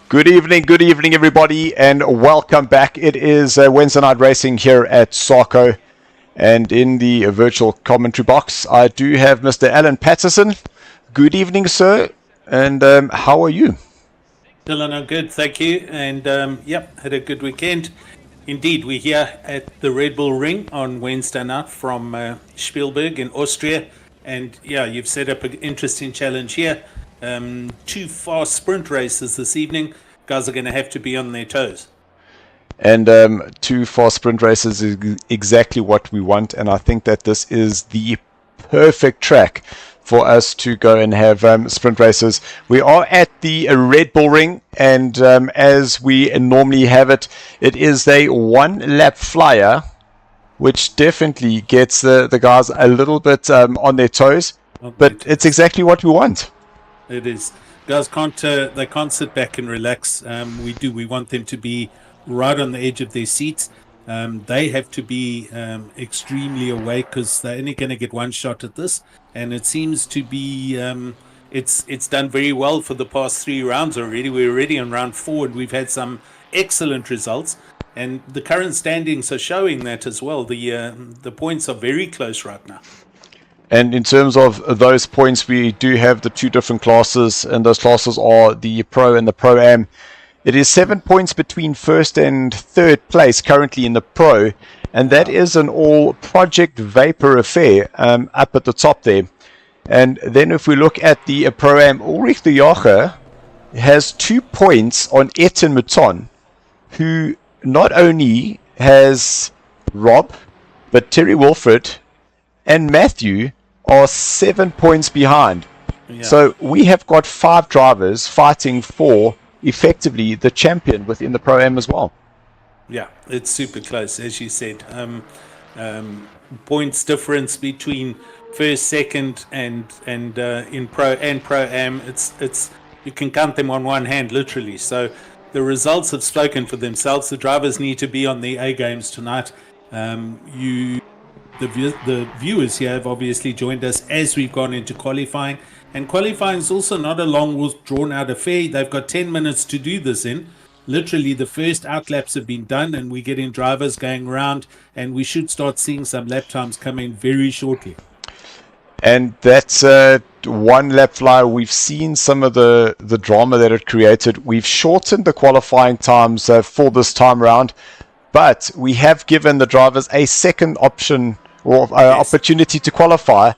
Good evening, everybody, and welcome back. It is Wednesday night racing here at SARCO, and in the virtual commentary box, I do have Mr. Alan Patterson. Good evening, sir, and how are you? Dylan, I'm good, thank you. And had a good weekend. Indeed, we're here at the Red Bull Ring on Wednesday night from Spielberg in Austria. And you've set up an interesting challenge here. Two fast sprint races this evening. Guys are going to have to be on their toes. And two fast sprint races is exactly what we want, and I think that this is the perfect track for us to go and have sprint races. We are at the Red Bull Ring, and as we normally have it, it is a one-lap flyer, which definitely gets the guys a little bit on their toes, but it's exactly what we want. It is. Guys they can't sit back and relax. We want them to be right on the edge of their seats. They have to be extremely awake because they're only going to get one shot at this, and it seems to be it's done very well for the past 3 rounds already. We're already on round 4, and we've had some excellent results, and the current standings are showing that as well. The points are very close right now. And in terms of those points, we do have the 2 different classes, and those classes are the Pro and the Pro-Am. It is 7 points between first and third place currently in the Pro, and that is an all Project Vapor affair up at the top there. And then if we look at the Pro-Am, Ulrich de Jager has 2 points on Etienne Mouton, who not only has Rob, but Terry Wilfred and Matthew are 7 points behind. Yeah. So we have got 5 drivers fighting for effectively the champion within the Pro-Am as well. Yeah, it's super close, as you said. Points difference between first, second, and in Pro and Pro-Am, it's you can count them on one hand, literally. So the results have spoken for themselves. The drivers need to be on the A games tonight. The viewers here have obviously joined us as we've gone into qualifying, and qualifying is also not a long drawn out affair. They've got 10 minutes to do this in. Literally the first outlaps have been done, and we're getting drivers going around, and we should start seeing some lap times come in very shortly. And that's one lap flyer. We've seen some of the drama that it created. We've shortened the qualifying times for this time round, but we have given the drivers a second option or opportunity to qualify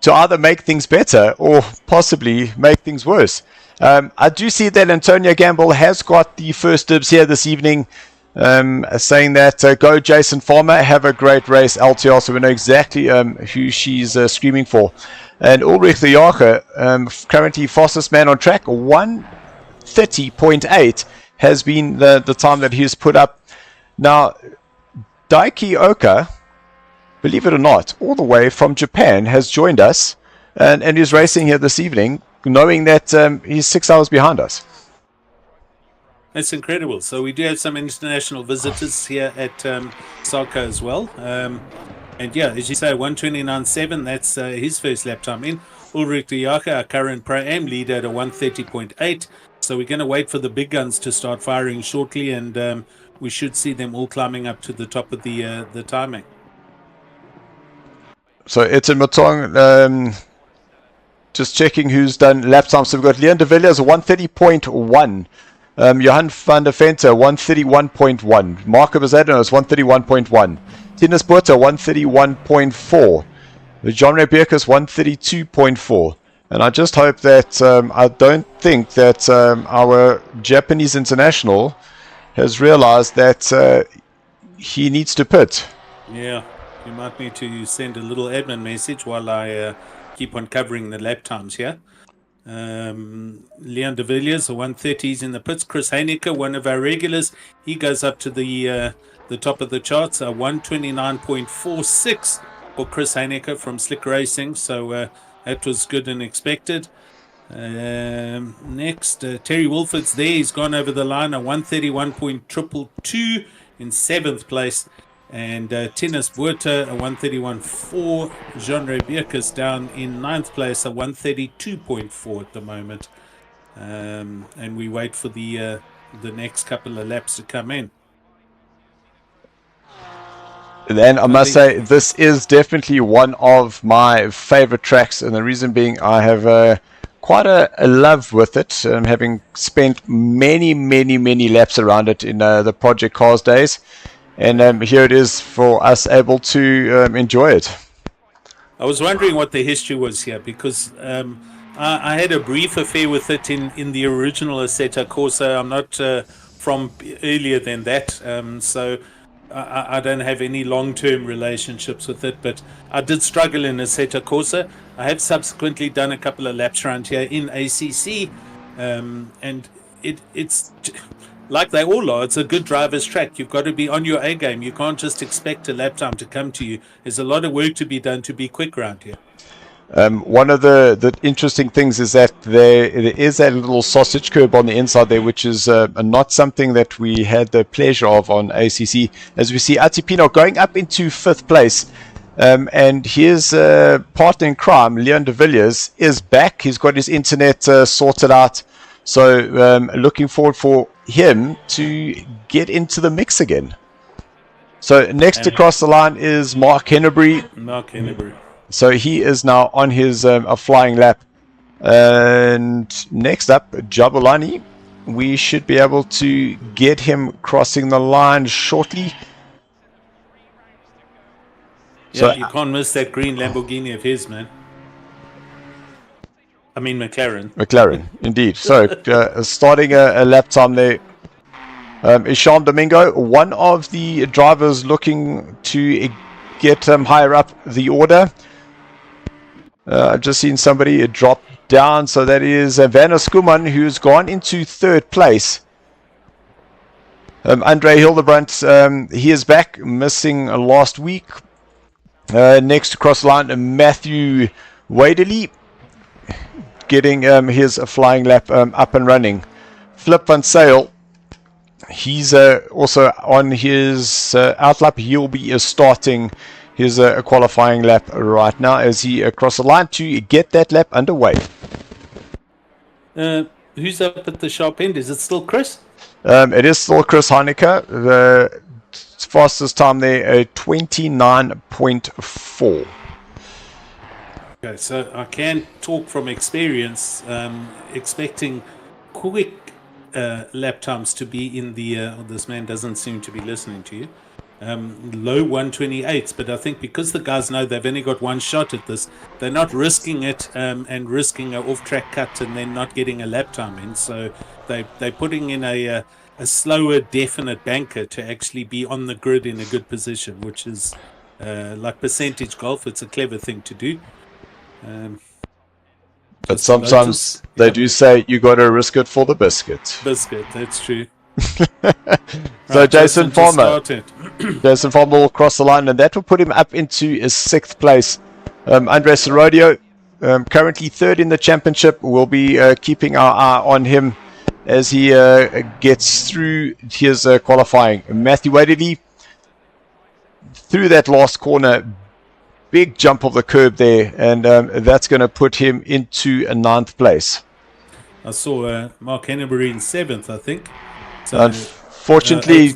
to either make things better or possibly make things worse. I do see that Antonio Gamble has got the first dibs here this evening, saying that go Jason Farmer, have a great race LTR, so we know exactly who she's screaming for. And Ulrich de Jager, currently fastest man on track, 1:30.8 has been the time that he's put up. Now, Daiki Oka, believe it or not, all the way from Japan has joined us and is racing here this evening, knowing that he's 6 hours behind us. That's incredible. So we do have some international visitors here at SARCO as well. And as you say, 1:29.7, that's his first lap time in. Ulrich de Jager, our current Pro-Am leader, at a 1:30.8. So we're going to wait for the big guns to start firing shortly, and we should see them all climbing up to the top of the timing. So Etienne Mouton, just checking who's done lap time. So we've got Leon de Villiers, 1:30.1. Johan van der Vente, 1:31.1. Marco Bezzanos, 1:31.1. Tinus Botha, 1:31.4. John Rebecca's 1:32.4. And I just hope that I don't think that our Japanese international has realized that he needs to pit. Yeah, you might need to send a little admin message while I keep on covering the lap times here. Leon de Villiers, the 1:30s in the pits. Chris Heineke, one of our regulars, he goes up to the top of the charts, 1:29.46 for Chris Heineke from Slick Racing. So that was good and expected. Next, Terry Wilford's there. He's gone over the line, a 1:31.222 in 7th place. And Tinus Botha, a 1:31.4. Jean Rebecca's down in 9th place, a 1:32.4 at the moment. and we wait for the next couple of laps to come in. And I must say, this is definitely one of my favorite tracks, and the reason being I have quite a love with it, having spent many laps around it in the Project Cars days, and here it is for us able to enjoy it. I was wondering what the history was here, because I had a brief affair with it in the original Assetto Corsa. I'm not from earlier than that, so I don't have any long-term relationships with it, but I did struggle in Assetto Corsa. I have subsequently done a couple of laps around here in ACC, and it's like they all are. It's a good driver's track. You've got to be on your A game. You can't just expect a lap time to come to you. There's a lot of work to be done to be quick around here. One of the interesting things is that there is a little sausage curb on the inside there, which is not something that we had the pleasure of on ACC. As we see, Atipino going up into 5th place. And his partner in crime, Leon de Villiers, is back. He's got his internet sorted out. So looking forward for him to get into the mix again. So next across the line is Mark Hennebury. Mark Hennebury. So he is now on his a flying lap. And next up, Jabulani. We should be able to get him crossing the line shortly. Yeah, so, you can't miss that green Lamborghini of his, man. I mean McLaren. McLaren, indeed. So starting a lap time there is Sean Domingo, one of the drivers looking to get higher up the order. I've just seen somebody drop down, so that is Vanna Skuman, who's gone into 3rd place. Andre Hildebrandt, he is back, missing last week. Next across the line, Matthew Wadeley, getting his flying lap up and running. Flip van Sale, he's also on his outlap. He'll be starting his qualifying lap right now as he across the line to get that lap underway. Who's up at the sharp end? Is it still Chris? It is still Chris Heinecker. The fastest time there, 29.4. Okay, so I can talk from experience, expecting quick lap times to be in the, this man doesn't seem to be listening to you, low 128s, but I think because the guys know they've only got one shot at this, they're not risking it and risking an off-track cut and then not getting a lap time in, so they're putting in a slower, definite banker to actually be on the grid in a good position, which is like percentage golf. It's a clever thing to do. But sometimes they do say you got to risk it for the biscuit. Biscuit, that's true. So right, Jason Farmer will cross the line, and that will put him up into his 6th place. Andres Rodio, currently 3rd in the championship. We'll be keeping our eye on him as he gets through his qualifying. Matthew Wadley through that last corner, big jump of the curb there, and that's going to put him into a 9th place. I saw Mark Hennebury in 7th, I think. So, unfortunately,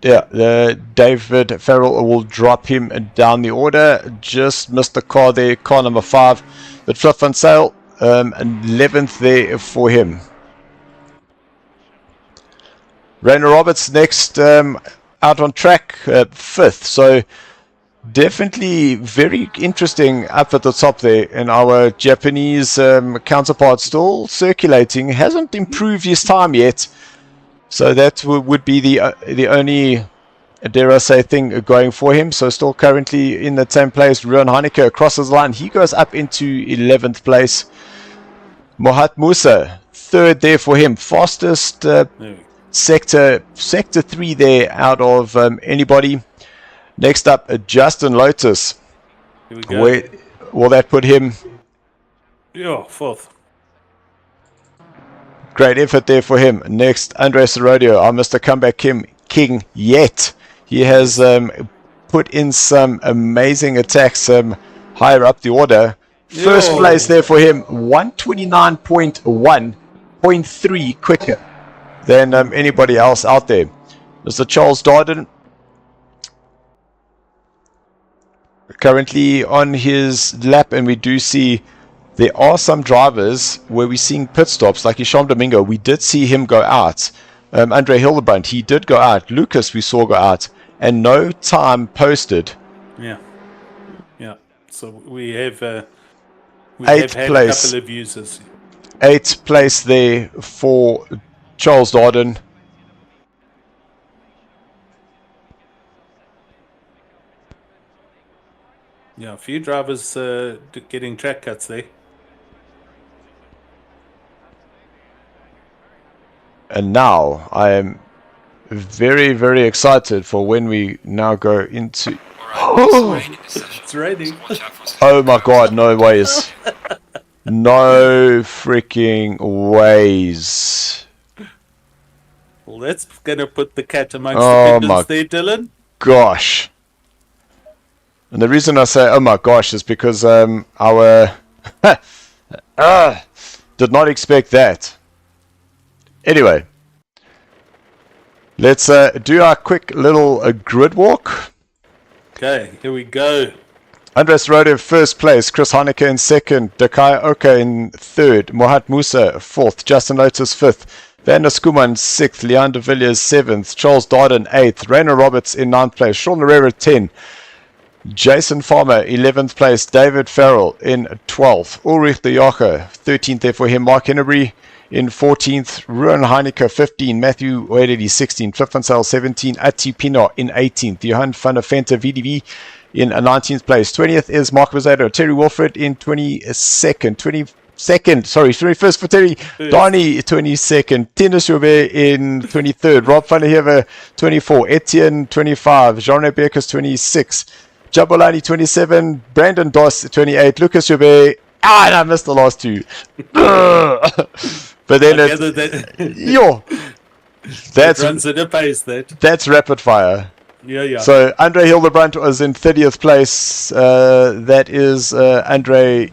David Farrell will drop him down the order. Just missed the car there, car number 5. But Flip van Sale, 11th there for him. Rainer Roberts next out on track, 5th. So definitely very interesting up at the top there. And our Japanese counterpart still circulating. Hasn't improved his time yet. So that would be the only, dare I say, thing going for him. So still currently in the 10th place. Ruan Heineke crosses the line. He goes up into 11th place. Mohat Musa, 3rd there for him. Fastest sector 3 there out of anybody. Next up, Justin Lotus. Here we go. Where will that put him? Yeah, 4th. Great effort there for him. Next, Andres Rodio, our Mr. Comeback King yet. He has put in some amazing attacks higher up the order. First place there for him, 129.1. 0.3 quicker than anybody else out there. Mr. Charles Darden currently on his lap, and we do see there are some drivers where we're seeing pit stops, like Isham Domingo. We did see him go out. Andre Hildebrand, he did go out. Lucas, we saw go out, and no time posted. Yeah. So we have Eighth had place. a couple of users. 8th place there for Charles Darden. Yeah, a few drivers getting track cuts there. And now I am very, very excited for when we now go into... It's raining. Oh my god, no ways. No freaking ways. Well, that's going to put the cat amongst the pigeons there, Dylan. Gosh. And the reason I say, oh my gosh, is because our... did not expect that. Anyway. Let's do our quick little grid walk. Okay, here we go. Andres Rode first place, Chris Haneke in second, Dakai Oka in third, Mohat Musa fourth, Justin Lotus fifth, Van der Skuman sixth, Leander Villiers seventh, Charles Darden eighth, Rainer Roberts in ninth place, Sean Herrera 10, Jason Farmer 11th place, David Farrell in 12th, Ulrich de Jager 13th there for him, Mark Hennery in 14th, Ruan Heineke 15, Matthew Wadedy 16, Cliff Van Zyl 17, Ati Pino in 18th, Johan van der Vente VDV in 19th place, 20th is Mark Vizado, Terry Wilfred in 21st for Terry, Donnie 22nd, Tennis Joubert in 23rd, Rob van der Heever 24, Etienne 25, Jean Beckers 26, Jabolani 27, Brandon Doss 28, Lucas Joubert, and I missed the last two. But then that runs at a pace. That's rapid fire. Yeah. So Andre Hildebrandt was in 30th place. That is Andre.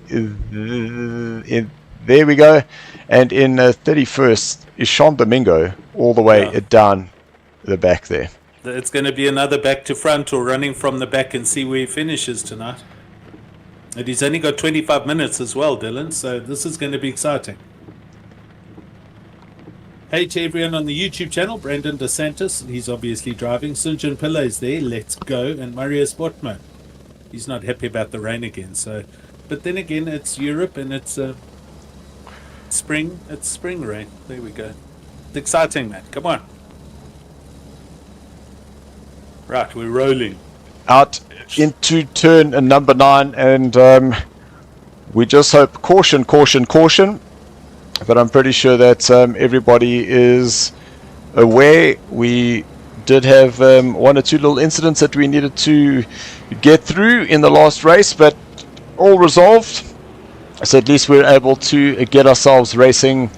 There we go. And in 31st is Sean Domingo, all the way down the back there. It's going to be another back to front or running from the back and see where he finishes tonight. And he's only got 25 minutes as well, Dylan. So this is going to be exciting. Hey to everyone on the YouTube channel, Brandon DeSantis, he's obviously driving. Sunjin Pillay is there, let's go. And Mario Sportmo, he's not happy about the rain again. So, but then again, it's Europe and it's spring. It's spring rain. There we go. It's exciting, man. Come on. Right, we're rolling. Out into turn number 9, and we just hope caution. But I'm pretty sure that everybody is aware. We did have one or two little incidents that we needed to get through in the last race, but all resolved. So at least we're able to get ourselves racing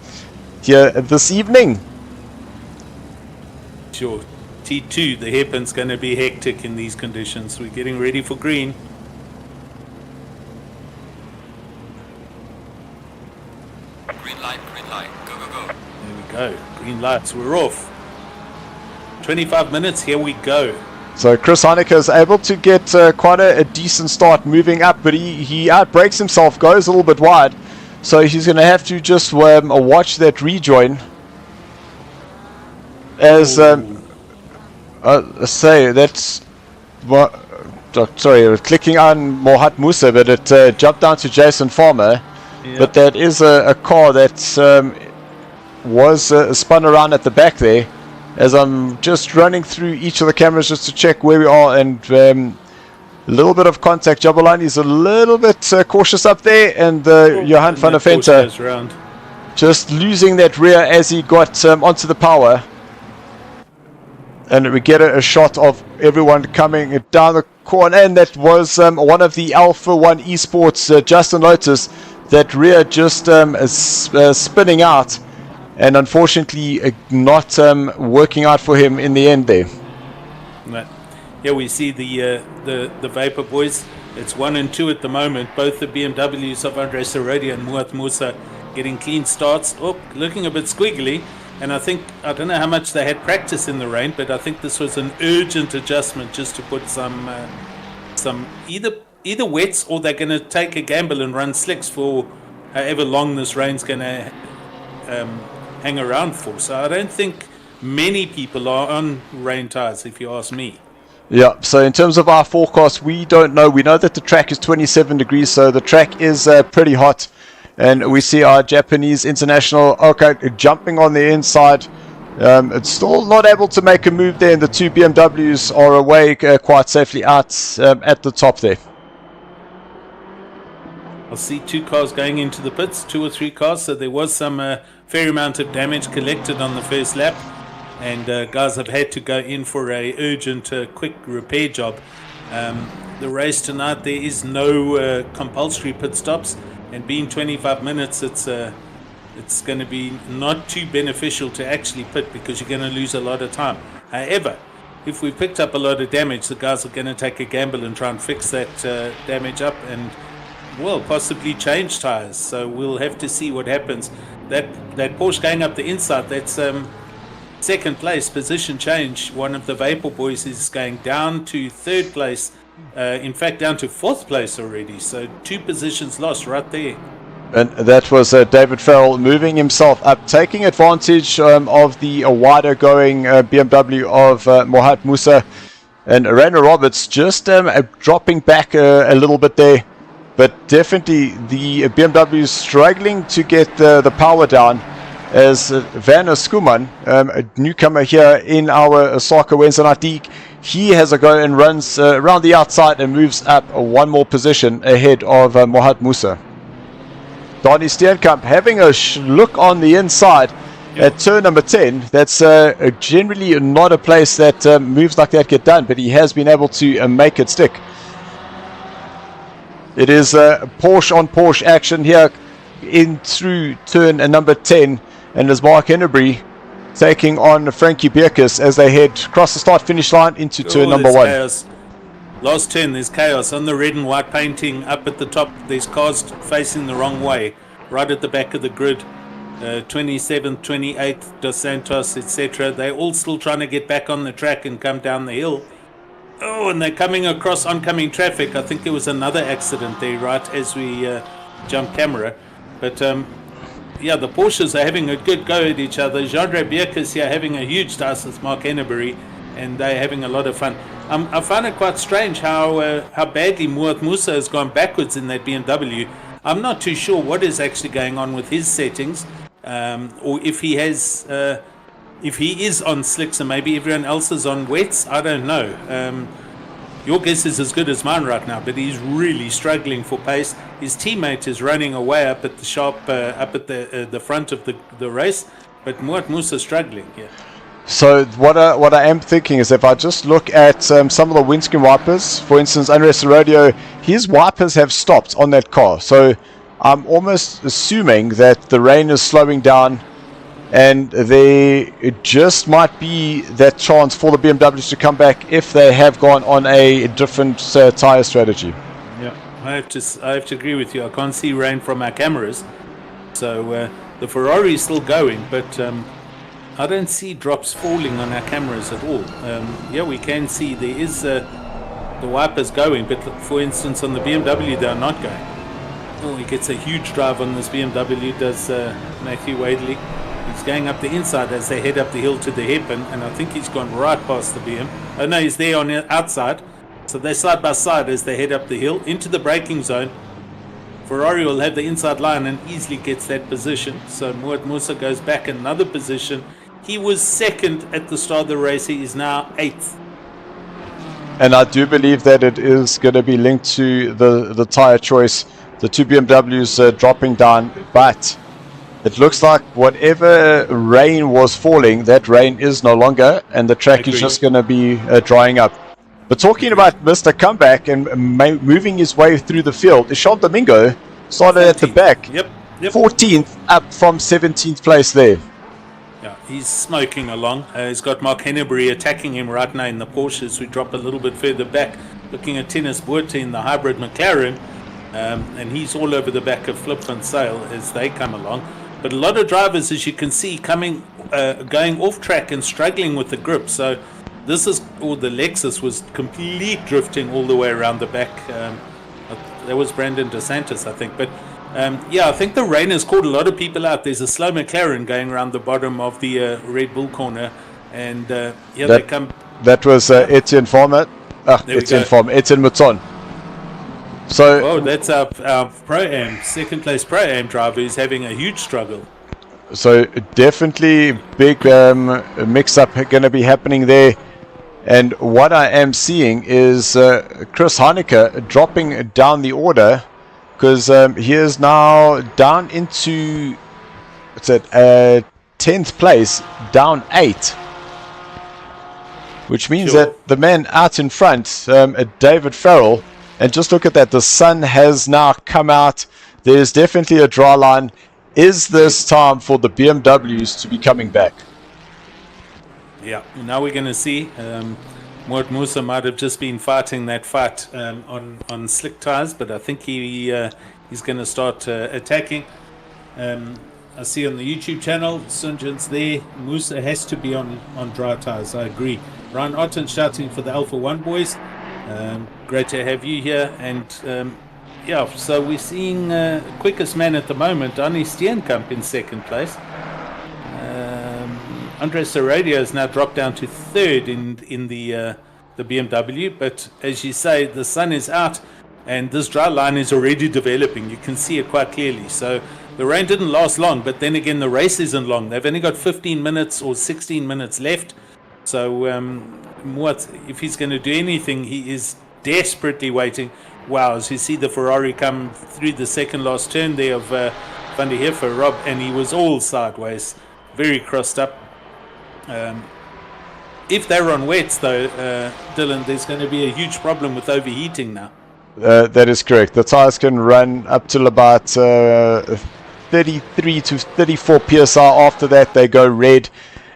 here this evening. Sure. T2, the hairpin's going to be hectic in these conditions. We're getting ready for green. Green light, go. There we go. Green lights, we're off. 25 minutes, here we go. So Chris Haneke is able to get quite a decent start moving up, but he outbreaks himself, goes a little bit wide. So he's going to have to just watch that rejoin. As say, that's what. Sorry, clicking on Mohat Musa, but it jumped down to Jason Farmer. Yeah. But that is a car that was spun around at the back there. As I'm just running through each of the cameras just to check where we are, and a little bit of contact. Jabalani is a little bit cautious up there, and Johan van der Vente just losing that rear as he got onto the power. And we get a shot of everyone coming down the corner, and that was one of the Alpha 1 Esports, Justin Lotus, that rear just spinning out, and unfortunately not working out for him in the end there. Yeah, we see the Vapor boys. It's 1 and 2 at the moment. Both the BMWs of Andres Herrera and Muat Musa getting clean starts. Oh, looking a bit squiggly. And I don't know how much they had practice in the rain, but I think this was an urgent adjustment just to put some either wets, or they're going to take a gamble and run slicks for however long this rain's going to hang around for. So I don't think many people are on rain tires, if you ask me. Yeah, so in terms of our forecast, we don't know. We know that the track is 27 degrees, so the track is pretty hot. And we see our Japanese international, okay, jumping on the inside. It's still not able to make a move there, and the two BMWs are away quite safely out at the top there. I'll see 2 cars going into the pits, 2 or 3 cars, so there was some fair amount of damage collected on the first lap. And guys have had to go in for a urgent, quick repair job. The race tonight, there is no compulsory pit stops, and being 25 minutes, it's going to be not too beneficial to actually pit because you're going to lose a lot of time. However, if we picked up a lot of damage, the guys are going to take a gamble and try and fix that damage up and, well, possibly change tires. So we'll have to see what happens. That Porsche going up the inside, that's second place, position change. One of the Vapor boys is going down to third place. In fact, down to fourth place already. So 2 positions lost right there. And that was David Farrell moving himself up, taking advantage of the wider going BMW of Mohat Musa, and Rainer Roberts just dropping back a little bit there. But definitely the BMW is struggling to get the power down, as Werner Skuman, a newcomer here in our SARCO Wednesday Night League, he has a go and runs around the outside and moves up 1 more position ahead of Mohat Musa. Donnie Steenkamp having a look on the inside at turn number 10. That's generally not a place that moves like that get done, but he has been able to make it stick. It is Porsche on Porsche action here in through turn number 10, and there's Mark Hennebury taking on Frankie Bierkes as they head across the start-finish line into turn number 1. Chaos. Last turn, there's chaos. On the red and white painting up at the top, there's cars facing the wrong way, right at the back of the grid. 27th, 28th, Dos Santos, etc. They're all still trying to get back on the track and come down the hill. Oh, and they're coming across oncoming traffic. I think there was another accident there, right, as we jump camera. But yeah, the Porsches are having a good go at each other. Jean-Andre Bierkes here having a huge task with Mark Hennebury, and they're having a lot of fun. I find it quite strange how badly Mohat Musa has gone backwards in that BMW. I'm not too sure what is actually going on with his settings, or if he has, if he is on slicks and maybe everyone else is on wets. I don't know. Your guess is as good as mine right now, but he's really struggling for pace. His teammate is running away up at the sharp, up at the front of the race, but Mohat Musa struggling here. So what I am thinking is, if I just look at some of the windscreen wipers, for instance, Unrest Radio, his wipers have stopped on that car. So I'm almost assuming that the rain is slowing down, and it just might be that chance for the BMWs to come back if they have gone on a different tire strategy. Yeah, I have to agree with you. I can't see rain from our cameras, so the Ferrari is still going, but I don't see drops falling on our cameras at all. Yeah, we can see there is the wipers going, but for instance on the BMW they are not going. Oh, he gets a huge drive on this BMW, does Matthew Wadley. He's going up the inside as they head up the hill to the hairpin, and I think he's gone right past the BM. Oh no, he's there on the outside. So they're side by side as they head up the hill into the braking zone. Ferrari will have the inside line and easily gets that position. So Mohat Musa goes back another position. He was second at the start of the race. He is now 8th. And I do believe that it is going to be linked to the tire choice. The two BMWs dropping down, but it looks like whatever rain was falling, that rain is no longer, and the track is just going to be drying up. But talking about Mr. Comeback and moving his way through the field, Isham Domingo started 14th at the back. Yep. 14th up from 17th place there. Yeah, he's smoking along. He's got Mark Hennebury attacking him right now in the Porsches. We drop a little bit further back, looking at Tennis Buerta in the hybrid McLaren. and he's all over the back of Flip and Sail as they come along. But a lot of drivers, as you can see, going off track and struggling with the grip. So the Lexus was complete drifting all the way around the back. That was Brandon DeSantis, I think. But I think the rain has caught a lot of people out. There's a slow McLaren going around the bottom of the Red Bull corner, and they come. That was Etienne Farmer. Etienne Mouton. So, that's our Pro-Am, second place Pro-Am driver who's having a huge struggle. So definitely big mix-up going to be happening there. And what I am seeing is Chris Heineke dropping down the order, because he is now down into 10th place, down 8. Which means that the man out in front, David Farrell, and just look at that, the sun has now come out. There's definitely a dry line. Is this time for the BMWs to be coming back? Yeah, now we're going to see. Moat Musa might have just been fighting that fight on slick tires, but I think he's going to start attacking. I see on the YouTube channel, Sunjan's there. Musa has to be on dry tires, I agree. Ryan Otten shouting for the Alpha 1 boys. Great to have you here. And so we're seeing quickest man at the moment, Donny Steenkamp in second place. Andre Serradio has now dropped down to third in the BMW. But as you say, the sun is out and this dry line is already developing. You can see it quite clearly. So the rain didn't last long, but then again, the race isn't long. They've only got 15 minutes or 16 minutes left. So if he's going to do anything, he is desperately waiting. Wow, as you see the Ferrari come through the second last turn there of Van der Heefer, Rob, and he was all sideways, very crossed up. If they're on wets, though, Dylan, there's going to be a huge problem with overheating now. That is correct. The tires can run up till about 33 to 34 PSI. After that, they go red,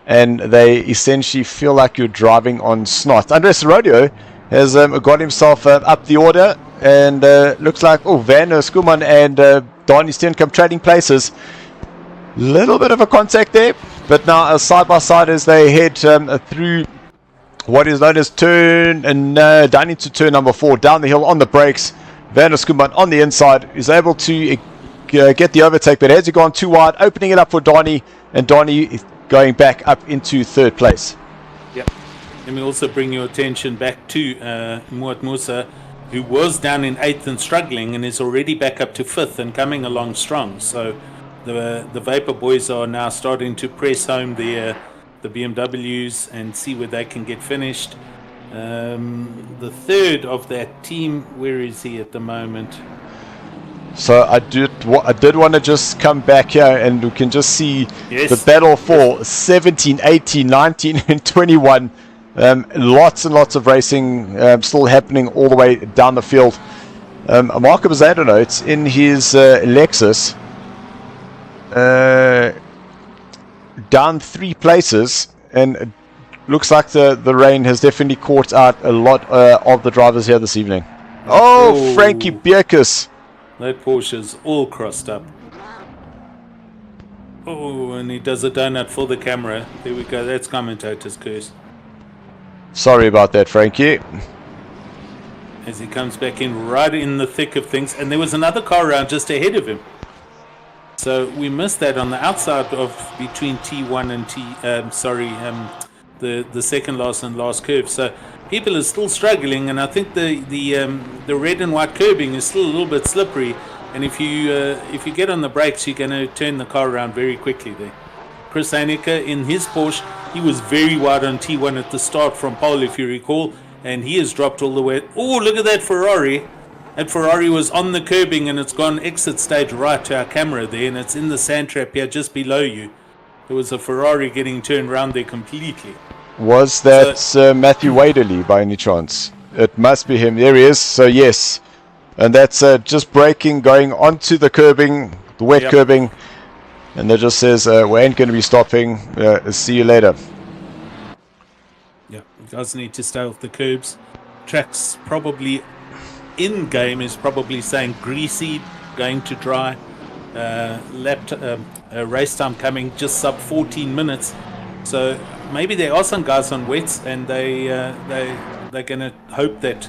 and they essentially feel like you're driving on snot. Andres Rodeo has got himself up the order, and looks like Van Skuman and Donny Steenkamp trading places. Little bit of a contact there, but now side by side as they head through what is known as down into turn number 4, down the hill on the brakes. Van Skuman on the inside is able to get the overtake, but has he gone too wide, opening it up for Donny, and Donny going back up into third place. Yep. Let me also bring your attention back to Moat Musa, who was down in 8th and struggling, and is already back up to 5th and coming along strong. So the Vapor boys are now starting to press home the BMWs and see where they can get finished. The third of that team, where is he at the moment? So I did want to just come back here, and we can just see the battle for 17, 18, 19 and 21. Lots and lots of racing still happening all the way down the field. Marco Bizzardo, it's in his Lexus, down 3 places, and it looks like the rain has definitely caught out a lot of the drivers here this evening. Oh, Frankie Bierkus. That Porsche's all crossed up. Oh, and he does a donut for the camera. There we go. That's commentator's curse. Sorry about that, Frankie. As he comes back in right in the thick of things. And there was another car around just ahead of him. So we missed that on the outside of between T1 and the second last and last curve. So people are still struggling, and I think the red and white curbing is still a little bit slippery. And if you get on the brakes, you're going to turn the car around very quickly there. Chris Heineke in his Porsche, he was very wide on T1 at the start from pole, if you recall, and he has dropped all the way. Oh, look at that Ferrari. That Ferrari was on the curbing, and it's gone exit stage right to our camera there, and it's in the sand trap here just below you. There was a Ferrari getting turned around there completely. Was that Matthew Waderley by any chance? It must be him. There he is. So yes, and that's just braking, going onto the curbing, the wet curbing, and that just says we ain't going to be stopping. See you later. Yeah, you guys need to stay off the curbs. Track's probably in game is probably saying greasy, going to dry, race time coming just sub 14 minutes. So maybe there are some guys on wets, and they're going to hope that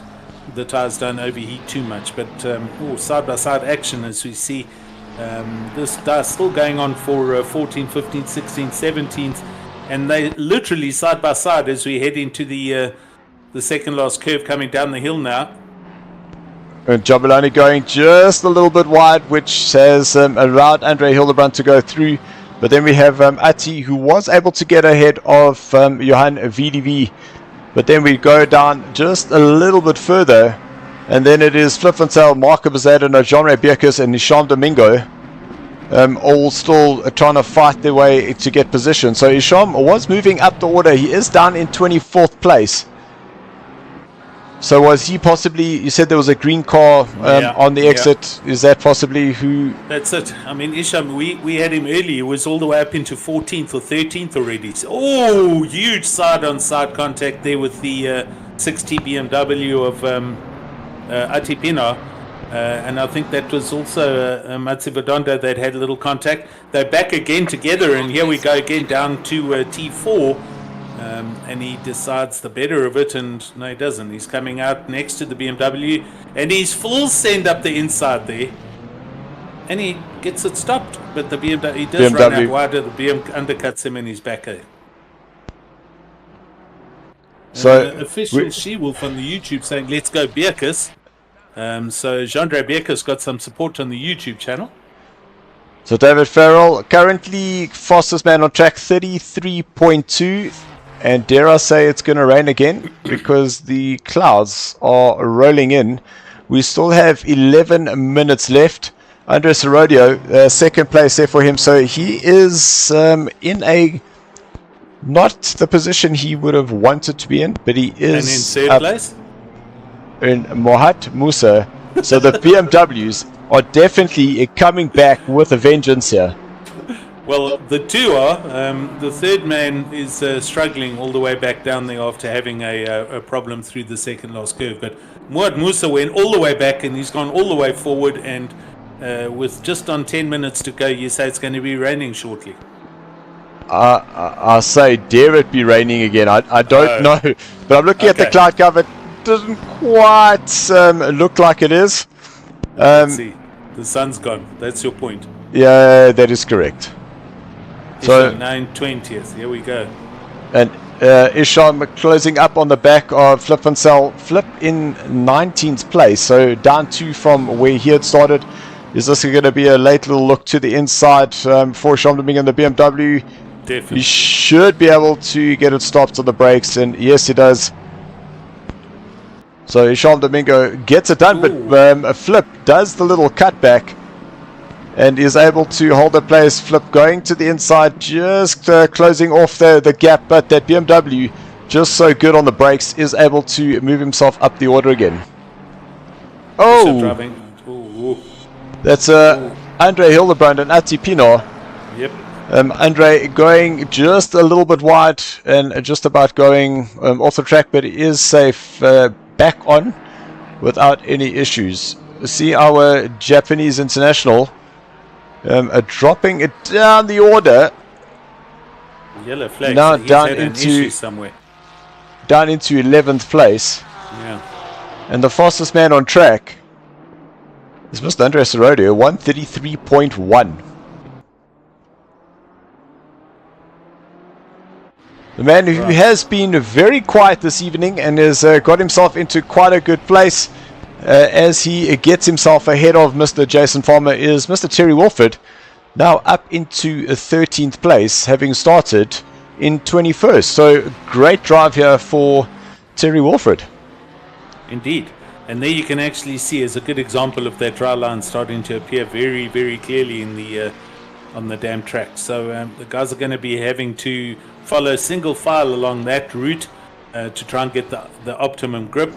the tires don't overheat too much. But side by side action, as we see, this is still going on for 14, 15, 16, 17, and they literally side by side as we head into the second last curve coming down the hill now. And Jabulani going just a little bit wide, which has allowed Andre Hildebrand to go through. But then we have Ati, who was able to get ahead of Johan VDV. But then we go down just a little bit further. And then it is Flip Van Zyl, Marco Bezzaden, Jean-Ray Bierkes and Isham Domingo. All still trying to fight their way to get position. So Isham was moving up the order. He is down in 24th place. So was he possibly, you said there was a green car on the exit. Is that possibly who? That's it. I mean, Isham, we had him early. He was all the way up into 14th or 13th already. So, huge side-on-side contact there with the 6T BMW of Ati Pienaar. And I think that was also Matsi Vadonda that had a little contact. They're back again together, and here we go again down to T4. And he decides the better of it, and no, he doesn't. He's coming out next to the BMW, and he's full send up the inside there, and he gets it stopped. But the BMW, he does run out wider. The BM undercuts him, and he's back there. So official She-Wolf on the YouTube saying, "Let's go Bierkes." So Jean-Andre Bierkes got some support on the YouTube channel. So David Farrell, currently fastest man on track, 33.2. And dare I say it's going to rain again because the clouds are rolling in. We still have 11 minutes left. Andres Herodio, second place there for him. So he is in a not the position he would have wanted to be in, but he is in third place in Mohat Musa. So the BMWs are definitely coming back with a vengeance here. Well, the two are. The third man is struggling all the way back down there after having a problem through the second last curve. But Muad Musa went all the way back, and he's gone all the way forward. And with just on 10 minutes to go, you say it's going to be raining shortly. I say, dare it be raining again. I don't know. But I'm looking at the cloud cover. It doesn't quite look like it is. Let's see. The sun's gone. That's your point. Yeah, that is correct. So 9/20th, here we go. And Isham closing up on the back of Flip Van Zyl. Flip in 19th place, so down 2 from where he had started. Is this going to be a late little look to the inside for Isham Domingo and the BMW? Definitely. He should be able to get it stopped on the brakes, and yes, he does. So Isham Domingo gets it done, but Flip does the little cutback. And is able to hold the place. Flip going to the inside, just closing off the gap. But that BMW, just so good on the brakes, is able to move himself up the order again. Oh, that's Andre Hildebrand and Ati Pienaar. Yep. Andre going just a little bit wide and just about going off the track, but he is safe back on without any issues. See our Japanese international. Dropping it down the order. Yellow flag. Now so down into somewhere. Down into 11th place. Yeah. And the fastest man on track is Mr. Andres Herodio, 133.1. The man who has been very quiet this evening and has got himself into quite a good place. As he gets himself ahead of Mr. Jason Farmer is Mr. Terry Wolford, now up into 13th place, having started in 21st. So great drive here for Terry Wolford. Indeed. And there you can actually see as a good example of that dry line starting to appear very, very clearly in the on the damn track. So the guys are going to be having to follow single file along that route to try and get the optimum grip.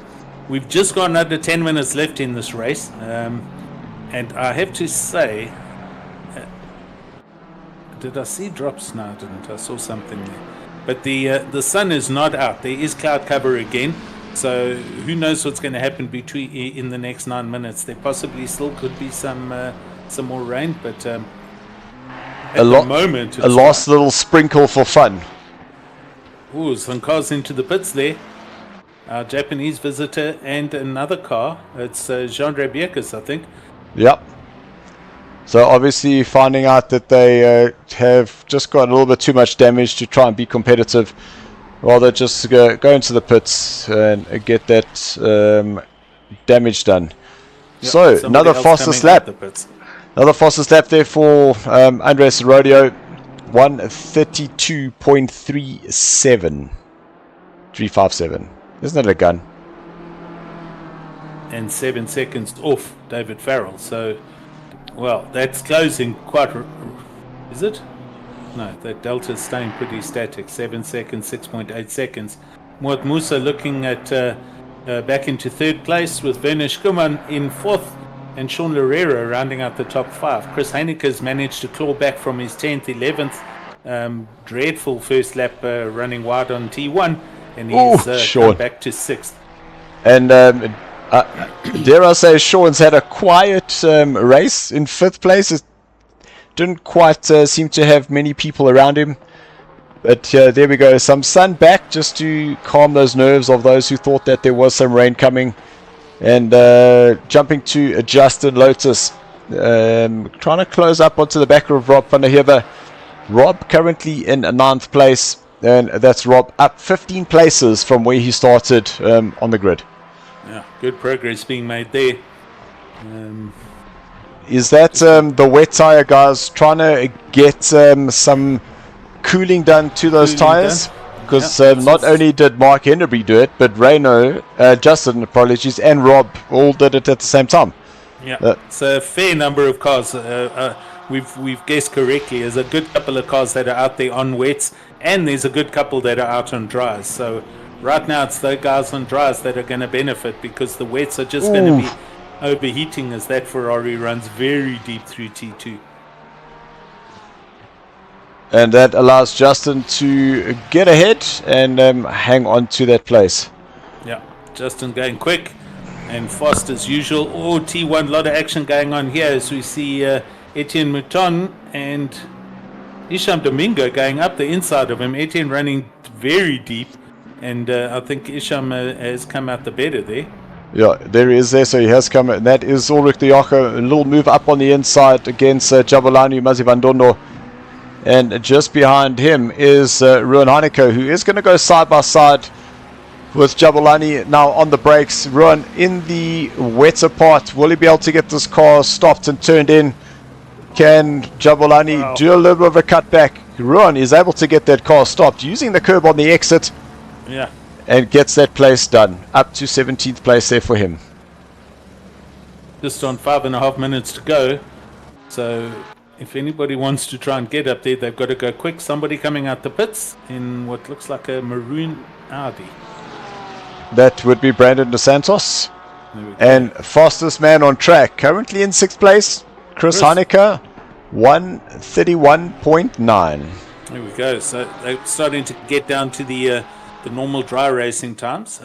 We've just got under 10 minutes left in this race, and I have to say, did I see drops? No, I didn't. I saw something there. But the sun is not out. There is cloud cover again. So who knows what's going to happen in the next 9 minutes? There possibly still could be some more rain, but at the moment, a last little sprinkle for fun. Ooh, some cars into the pits there. Our Japanese visitor and another car. It's Jean Rabiekas, I think. Yep. So obviously finding out that they have just got a little bit too much damage to try and be competitive. Rather just go into the pits and get that damage done. Yep, so another fastest lap. Another fastest lap there for Andres Rodeo. 1:32.37. 357. Isn't that a gun? And 7 seconds off David Farrell. So, well, that's closing quite. Is it? No, that delta is staying pretty static. 7 seconds, 6.8 seconds. Muat Musa looking at back into third place with Werner Schumann in fourth, and Sean Lerera rounding out the top 5. Chris Heineke's managed to claw back from his 10th, 11th. Dreadful first lap running wide on T1, and he's come back to 6th. And dare I say, Sean's had a quiet race in 5th place. It didn't quite seem to have many people around him. But there we go. Some sun back just to calm those nerves of those who thought that there was some rain coming. And jumping to Justin Lotus. Trying to close up onto the back of Rob van der Heever. Rob currently in 9th place. And that's Rob up 15 places from where he started on the grid. Yeah, good progress being made there. Is that the wet tire guys trying to get some cooling done to those tires? Because not only did Mark Henderby do it, but Justin, apologies, and Rob all did it at the same time. Yeah, it's a fair number of cars. We've guessed correctly. There's a good couple of cars that are out there on wets, and there's a good couple that are out on dries. So right now it's the guys on dries that are going to benefit, because the wets are just going to be overheating as that Ferrari runs very deep through T2. And that allows Justin to get ahead and hang on to that place. Yeah, Justin going quick and fast as usual. T1, a lot of action going on here as we see Etienne Mouton and Isham Domingo going up the inside of him. Etienne running very deep, and I think Isham has come out the better there. Yeah, there he is there, so he has come, and that is Ulrich de Jager. A little move up on the inside against Jabulani Mazivandondo. And just behind him is Ruan Heineke, who is going to go side by side with Jabulani now on the brakes. Ruan in the wetter part. Will he be able to get this car stopped and turned in? Can Jabulani do a little bit of a cutback? Ruan is able to get that car stopped using the curb on the exit. Yeah. And gets that place done. Up to 17th place there for him. Just on 5.5 minutes to go. So if anybody wants to try and get up there, they've got to go quick. Somebody coming out the pits in what looks like a maroon Audi. That would be Brandon Dos Santos. And fastest man on track. Currently in 6th place, Chris Heineke, 1:31.9. There we go. So they're starting to get down to the normal dry racing times.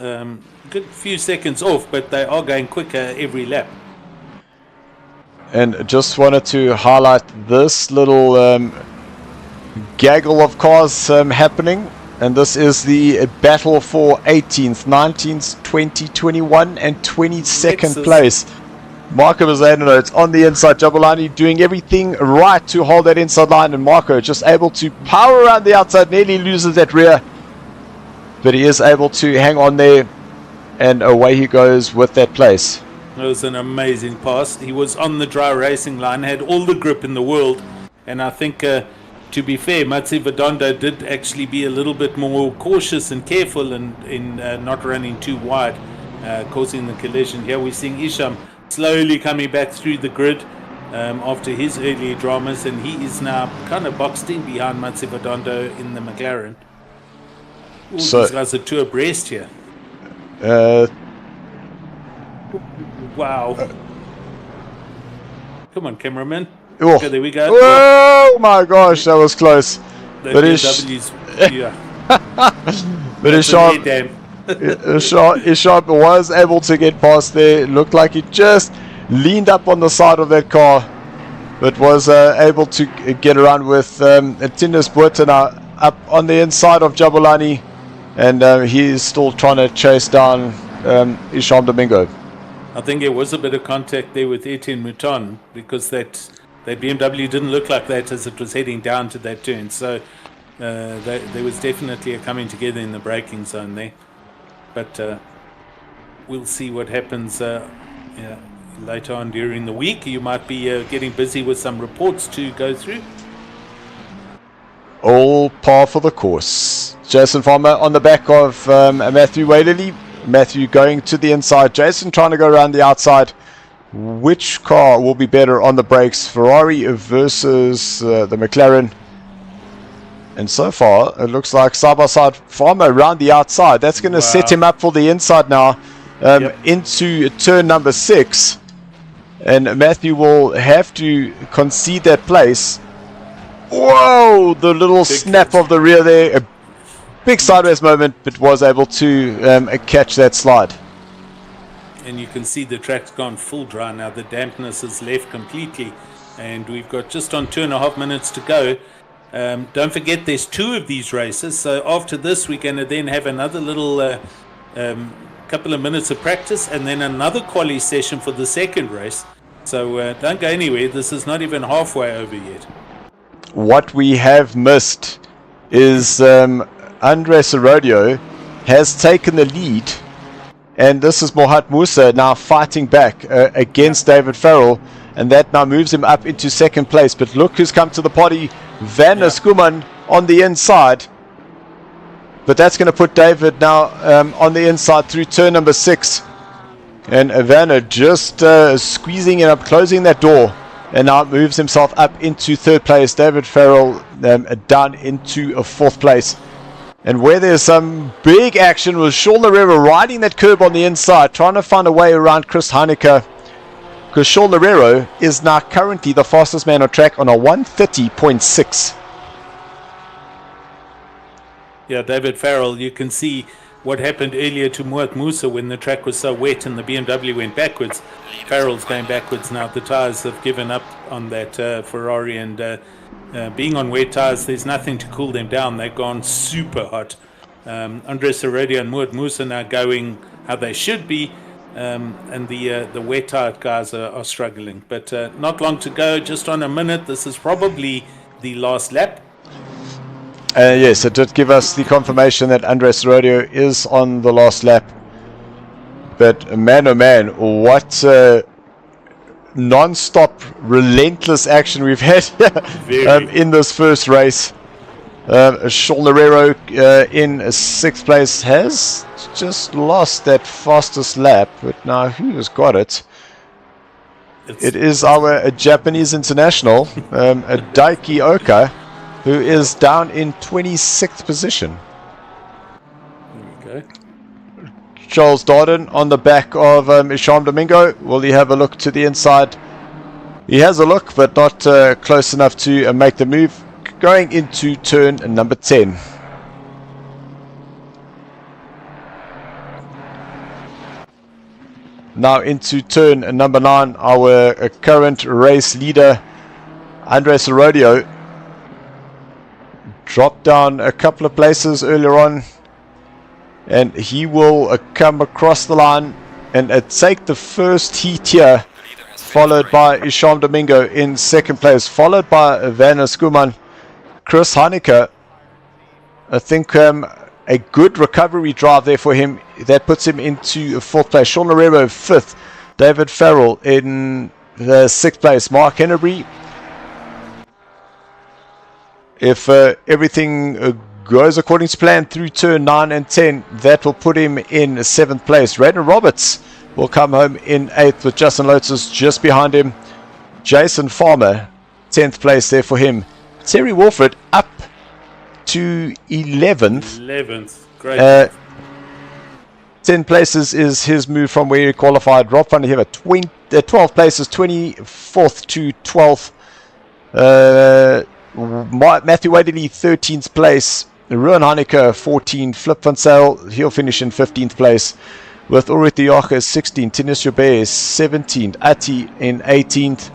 Good few seconds off, but they are going quicker every lap. And just wanted to highlight this little gaggle of cars happening. And this is the battle for 18th, 19th, 20, 21 and 22nd place. Marco Mazzano, it's on the inside. Jabulani doing everything right to hold that inside line. And Marco just able to power around the outside, nearly loses that rear. But he is able to hang on there. And away he goes with that place. It was an amazing pass. He was on the dry racing line, had all the grip in the world, and I think, to be fair, Matsi Vadondo did actually be a little bit more cautious and careful in not running too wide, causing the collision. Here we're seeing Isham slowly coming back through the grid after his earlier dramas, and he is now kind of boxed in behind Matsi Vadondo in the McLaren. Ooh, so these guys are two abreast here. Wow. Come on, cameraman. Oh. Okay, there we go. Oh my gosh, that was close. The BMW's, yeah. But Isham was able to get past there. Looked like he just leaned up on the side of that car, but was able to get around with Tinus Buertena up on the inside of Jabulani, and he's still trying to chase down Isham Domingo. I think there was a bit of contact there with Etienne Mouton, because that BMW didn't look like that as it was heading down to that turn. So there was definitely a coming together in the braking zone there. But we'll see what happens later on during the week. You might be getting busy with some reports to go through. All par for the course. Jason Farmer on the back of Matthew Walerly. Matthew going to the inside. Jason trying to go around the outside. Which car will be better on the brakes? Ferrari versus the McLaren. And so far, it looks like side-by-side Farmer around the outside. That's going to set him up for the inside now. Into turn number 6. And Matthew will have to concede that place. Whoa! The little big snap catch of the rear there. A big sideways moment, but was able to catch that slide. And you can see the track's gone full dry now. The dampness is left completely. And we've got just on 2.5 minutes to go. Don't forget there's 2 of these races. So after this, we're going to then have another little couple of minutes of practice and then another quali session for the second race. So don't go anywhere. This is not even halfway over yet. What we have missed is Andres Arodio has taken the lead, and this is Mohat Musa now fighting back against David Farrell, and that now moves him up into second place. But look who's come to the party, Van Skuman on the inside. But that's going to put David now on the inside through turn number 6. And Vanna just squeezing it up, closing that door. And now moves himself up into third place. David Farrell down into a 4th place. And where there's some big action was Sean Larrera riding that curb on the inside, trying to find a way around Chris Heineke. Because Sean Larrera is now currently the fastest man on track on a 1:30.6. Yeah, David Farrell, you can see what happened earlier to Moat Musa when the track was so wet and the BMW went backwards. Farrell's going backwards now. The tyres have given up on that Ferrari, and being on wet tyres, there's nothing to cool them down. They've gone super hot. Andres Heredia and Moat Musa now going how they should be, and the wet tyre guys are struggling. But not long to go, just on a minute. This is probably the last lap. Yes, it did give us the confirmation that Andres Rodeo is on the last lap. But man, oh man, what non-stop, relentless action we've had in this first race. Sean Larrero in 6th place has just lost that fastest lap, but now who has got it? It is our Japanese international, Daiki Oka, who is down in 26th position. There we go. Charles Darden on the back of Isham Domingo. Will he have a look to the inside? He has a look, but not close enough to make the move. Going into turn number 10. Now into turn number 9. Our current race leader, Andres Arodio, dropped down a couple of places earlier on, and he will come across the line and take the first heat here, followed by Isham Domingo in 2nd place, followed by Van Skuman. Chris Heineke, I think a good recovery drive there for him. That puts him into 4th place. Sean Larrero 5th. David Farrell in the 6th place. Mark Hennebury, if everything goes according to plan through turn 9 and 10, that will put him in 7th place. Raiden Roberts will come home in 8th with Justin Lotus just behind him. Jason Farmer, 10th place there for him. Terry Wolford up to 11th. 11th, great. 10 places is his move from where he qualified. Rob van der Heever, 12 places, 24th to 12th. Matthew Wadeley, 13th place. Ruan Heineke 14, Flip van Sale, he'll finish in 15th place. With Ulrich de Jager 16, Tinus Joubert 17, Atti in 18th.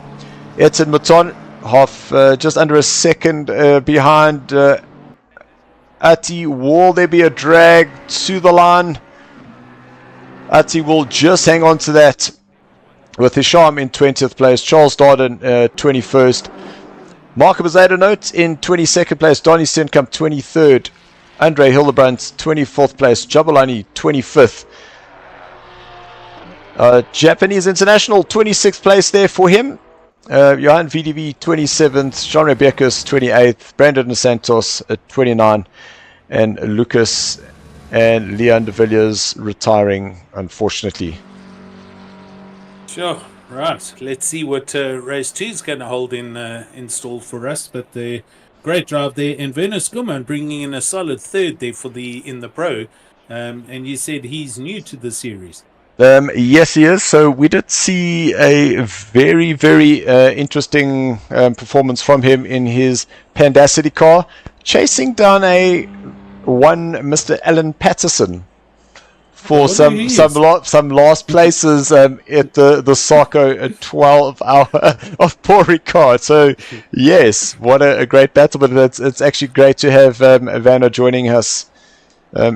Edson Mouton just under a second behind Atti. Will there be a drag to the line? Atti will just hang on to that with Hisham in 20th place, Charles Darden 21st, Mark Bezadenote in 22nd place, Donny Stenkamp 23rd, Andre Hildebrandt 24th place, Jabulani 25th. Japanese International 26th place there for him. Johan VDV 27th, Jean Rebecca's 28th, Brandon Dos Santos at 29, and Lucas and Leon de Villiers retiring, unfortunately. Sure, right. Let's see what race 2 is going to hold in store for us. But the great drive there, and Werner Skuman bringing in a solid third there for in the pro. And you said he's new to the series. Yes, he is. So we did see a very, very interesting performance from him in his Pandacity car, chasing down one Mr. Alan Patterson for some last places at the SARCO 12 hour of Paul Ricard. So yes, what a great battle, but it's actually great to have Vanna joining us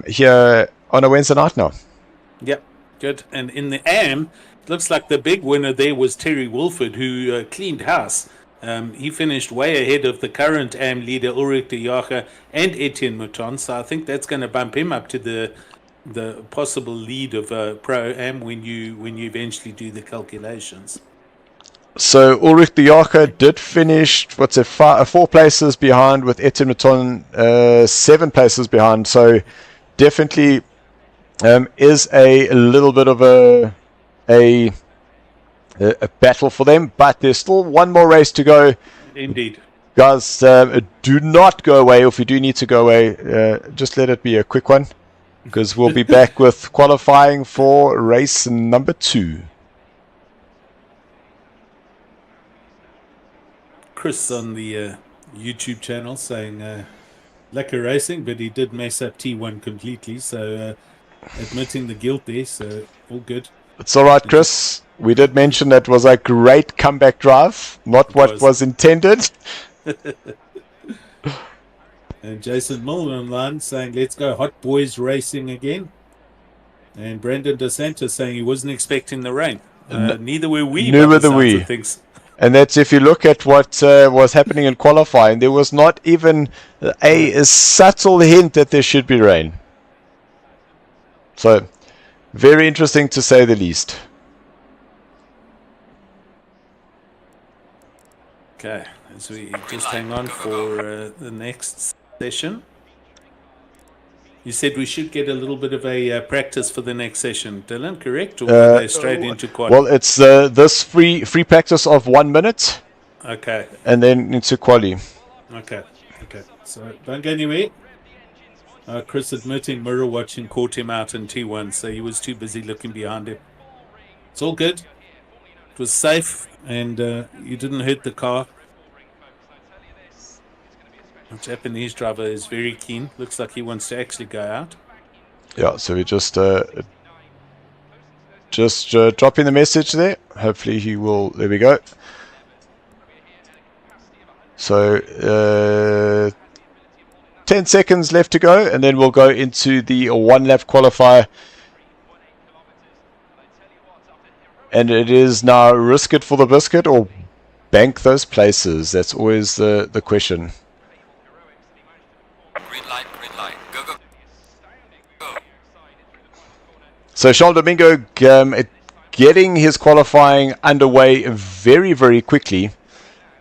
here on a Wednesday night now. Yep. Good. And in the AM, it looks like the big winner there was Terry Wolford, who cleaned house. He finished way ahead of the current AM leader Ulrich de Jager and Etienne Mouton. So I think that's going to bump him up to the possible lead of Pro AM when you eventually do the calculations. So Ulrich de Jager did finish 4 places behind, with Etienne Mouton 7 places behind. So definitely is a little bit of a battle for them, but there's still one more race to go. Indeed. Guys, do not go away. If you do need to go away, just let it be a quick one, because we'll be back with qualifying for race number 2. Chris on the YouTube channel saying lekker racing, but he did mess up T1 completely, so admitting the guilt there, so all good. It's all right, Chris. We did mention that was a great comeback drive, not what was intended. And Jason Miller online saying, let's go Hot Boys racing again. And Brandon Dos Santos saying he wasn't expecting the rain. Neither were we. Neither were we. And that's if you look at what was happening in qualifying, there was not even a subtle hint that there should be rain. So, very interesting to say the least. Okay, as we just hang on for the next session. You said we should get a little bit of a practice for the next session, Dylan, correct? Or are they straight into quad? Well, it's this free practice of 1 minute. Okay. And then into quali. Okay. So, don't go anywhere. Chris admitting mirror watching caught him out in T1, so he was too busy looking behind him. It's all good. It was safe, and you didn't hurt the car. The Japanese driver is very keen. Looks like he wants to actually go out. Yeah, so we just dropping the message there. Hopefully he will. There we go. So 10 seconds left to go, and then we'll go into the 1-lap qualifier. And it is now risk it for the biscuit or bank those places. That's always the question. Green light, go, go, go. So Charles Domingo getting his qualifying underway very, very quickly.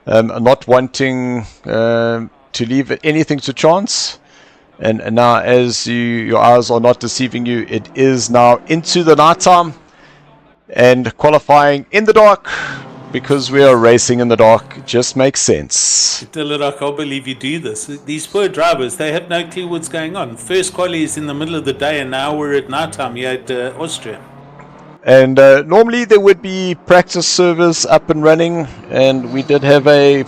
Not wanting to leave anything to chance. And now, as your eyes are not deceiving you, it is now into the night time and qualifying in the dark, because we are racing in the dark. Just makes sense. Dylan, I can't believe you do this. These poor drivers, they have no clue what's going on. First quali is in the middle of the day, and now we're at night time here at Austria. And normally there would be practice servers up and running, and we did have a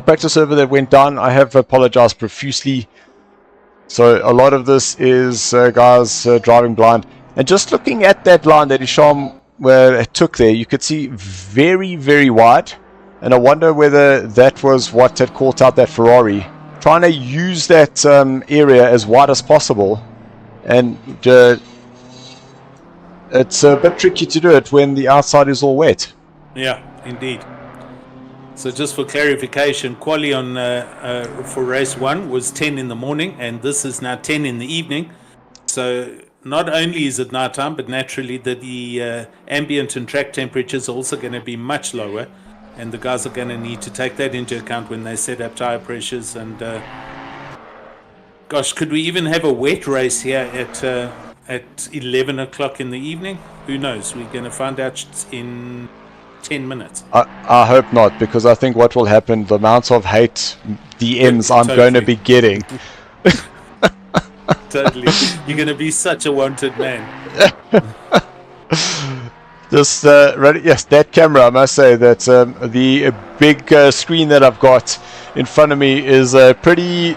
practice server that went down. I have apologized profusely So a lot of this is guys driving blind. And just looking at that line that Isham took there, you could see very, very wide. And I wonder whether that was what had caught out that Ferrari. Trying to use that area as wide as possible. And it's a bit tricky to do it when the outside is all wet. Yeah, indeed. So just for clarification, quali on for race 1 was 10 in the morning, and this is now 10 in the evening. So not only is it night time, but naturally the ambient and track temperatures are also going to be much lower, and the guys are going to need to take that into account when they set up tire pressures. And gosh, could we even have a wet race here at 11 o'clock in the evening? Who knows? We're going to find out in 10 minutes. I hope not, because I think what will happen, the amount of hate DMs I'm going to be getting. Totally. You're going to be such a wanted man. Just yes, that camera, I must say that the big screen that I've got in front of me is pretty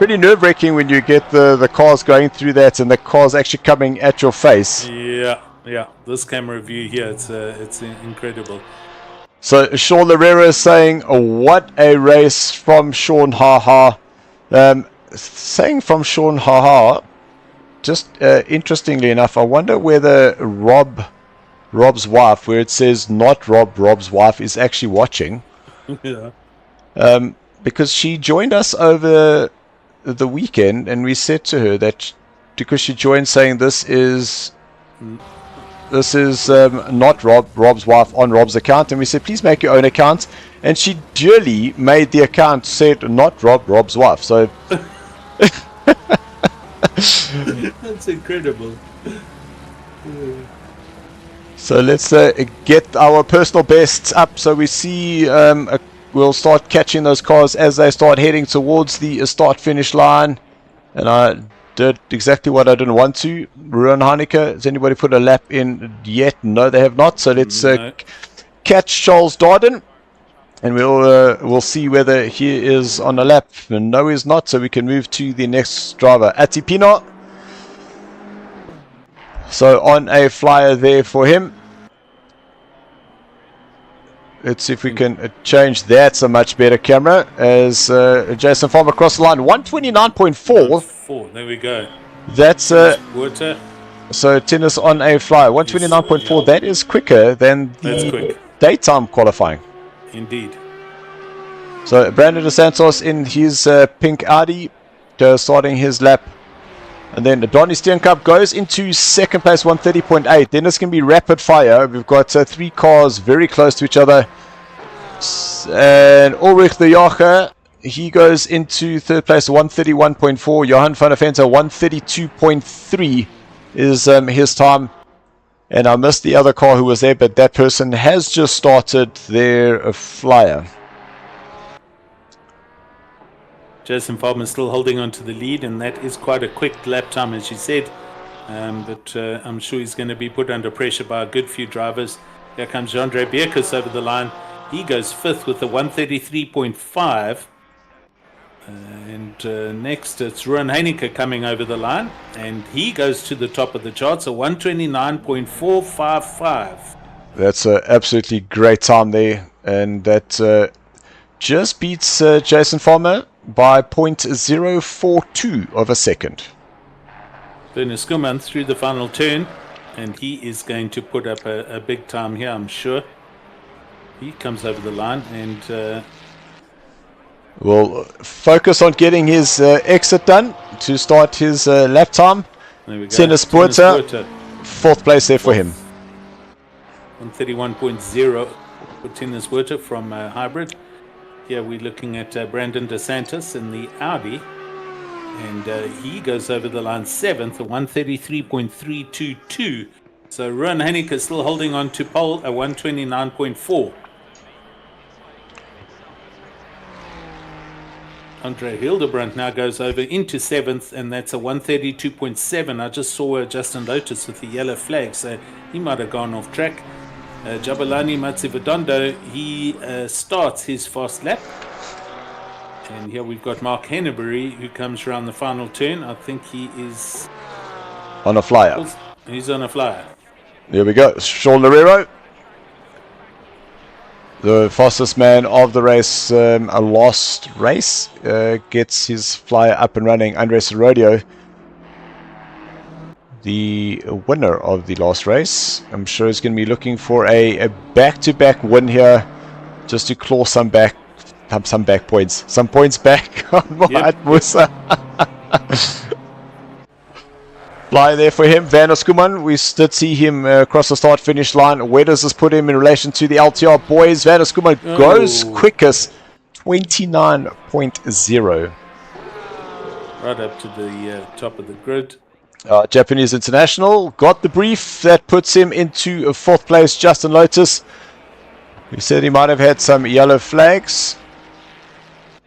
nerve-wracking when you get the cars going through that and the cars actually coming at your face. Yeah, this camera view here, it's incredible. So Sean Lorera is saying, what a race from Sean Haha. Saying from Sean Haha, just interestingly enough, I wonder whether Rob's wife, where it says not Rob's wife, is actually watching. Yeah. Because she joined us over the weekend, and we said to her that because she joined saying this is not Rob's wife on Rob's account, and we said please make your own account, and she duly made the account said not Rob's wife. So that's incredible. So let's get our personal bests up so we see we'll start catching those cars as they start heading towards the start-finish line. And I did exactly what I didn't want to. Ruan Heineke, has anybody put a lap in yet? No, they have not. So let's catch Charles Darden, and we'll see whether he is on a lap. No, he's not, so we can move to the next driver, Atipino. So on a flyer there for him. Let's see if we can change. That's a much better camera as Jason Farmer across the line. 129.4. There we go. That's water. So tennis on a flyer. 129.4. That is quicker than the daytime qualifying. Indeed. So Brandon Dos Santos in his pink Audi, starting his lap. And then Donnie Steenkamp goes into second place, 130.8. Then it's going to be rapid fire. We've got 3 cars very close to each other. And Ulrich de Jager, he goes into third place, 131.4. Johan van der Vente, 132.3 is his time. And I missed the other car who was there, but that person has just started their flyer. Jason Farmer still holding on to the lead, and that is quite a quick lap time, as you said. But I'm sure he's going to be put under pressure by a good few drivers. Here comes Jandre Bierkus over the line. He goes 5th with a 133.5. And next it's Ruan Heineke coming over the line, and he goes to the top of the charts, a 129.455. That's an absolutely great time there, and that just beats Jason Farmer by 0.042 of a second. Werner Skuman through the final turn, and he is going to put up a big time here, I'm sure. He comes over the line, and we'll focus on getting his exit done to start his lap time. There we go. Tennis Puerta, 4th place there for him. 131.0 for Tennis Puerta from Hybrid. Here we're looking at Brandon Dos Santos in the Audi, and he goes over the line 7th, a 133.322. So Ruan Heineke is still holding on to pole, a 129.4. Andre Hildebrand now goes over into 7th, and that's a 132.7. I just saw Justin Lotus with the yellow flag, so he might have gone off track. Jabulani Matsivadondo, he starts his fast lap, And here we've got Mark Henneberry, who comes around the final turn. I think he is on a flyer. He's on a flyer. There we go. Sean Loureiro, the fastest man of the race, a last race, gets his flyer up and running. Andres Rodeo, the winner of the last race. I'm sure he's going to be looking for a back-to-back win here, just to claw some back points. Some points back on Mohamed Musa. Fly there for him. Van Skuman, we did see him across the start-finish line. Where does this put him in relation to the LTR boys? Van Skuman goes quickest, 29.0. Right up to the top of the grid. Japanese international got the brief. That puts him into fourth place. Justin Lotus, he said he might have had some yellow flags.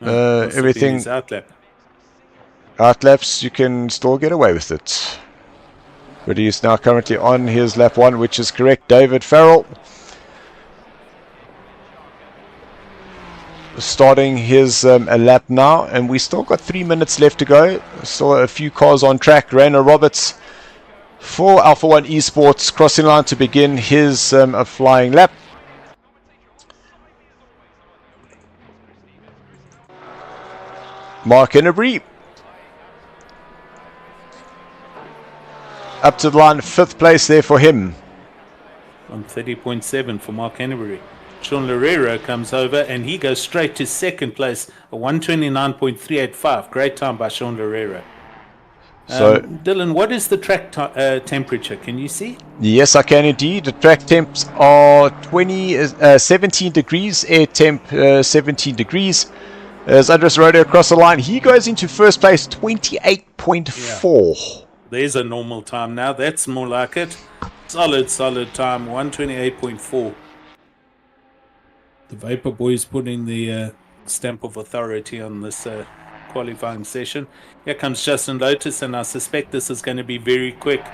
Everything outlaps, you can still get away with it. But he is now currently on his lap 1, which is correct. David Farrell starting his lap now, and we still got 3 minutes left to go. Still a few cars on track. Rainer Roberts for Alpha 1 Esports crossing line to begin his flying lap. Mark Henneberry up to the line, 5th place there for him. On 30.7 for Mark Henneberry. Sean Loureiro comes over and he goes straight to 2nd place, a 129.385. Great time by Sean Loureiro. So, Dylan, what is the track temperature? Can you see? Yes, I can indeed. The track temps are 17 degrees, air temp 17 degrees. As Andres Rodeo across the line, he goes into first place, 28.4. Yeah. There's a normal time now. That's more like it. Solid time, 128.4. The Vapor Boys putting the stamp of authority on this qualifying session. Here comes Justin Lotus, and I suspect this is going to be very quick.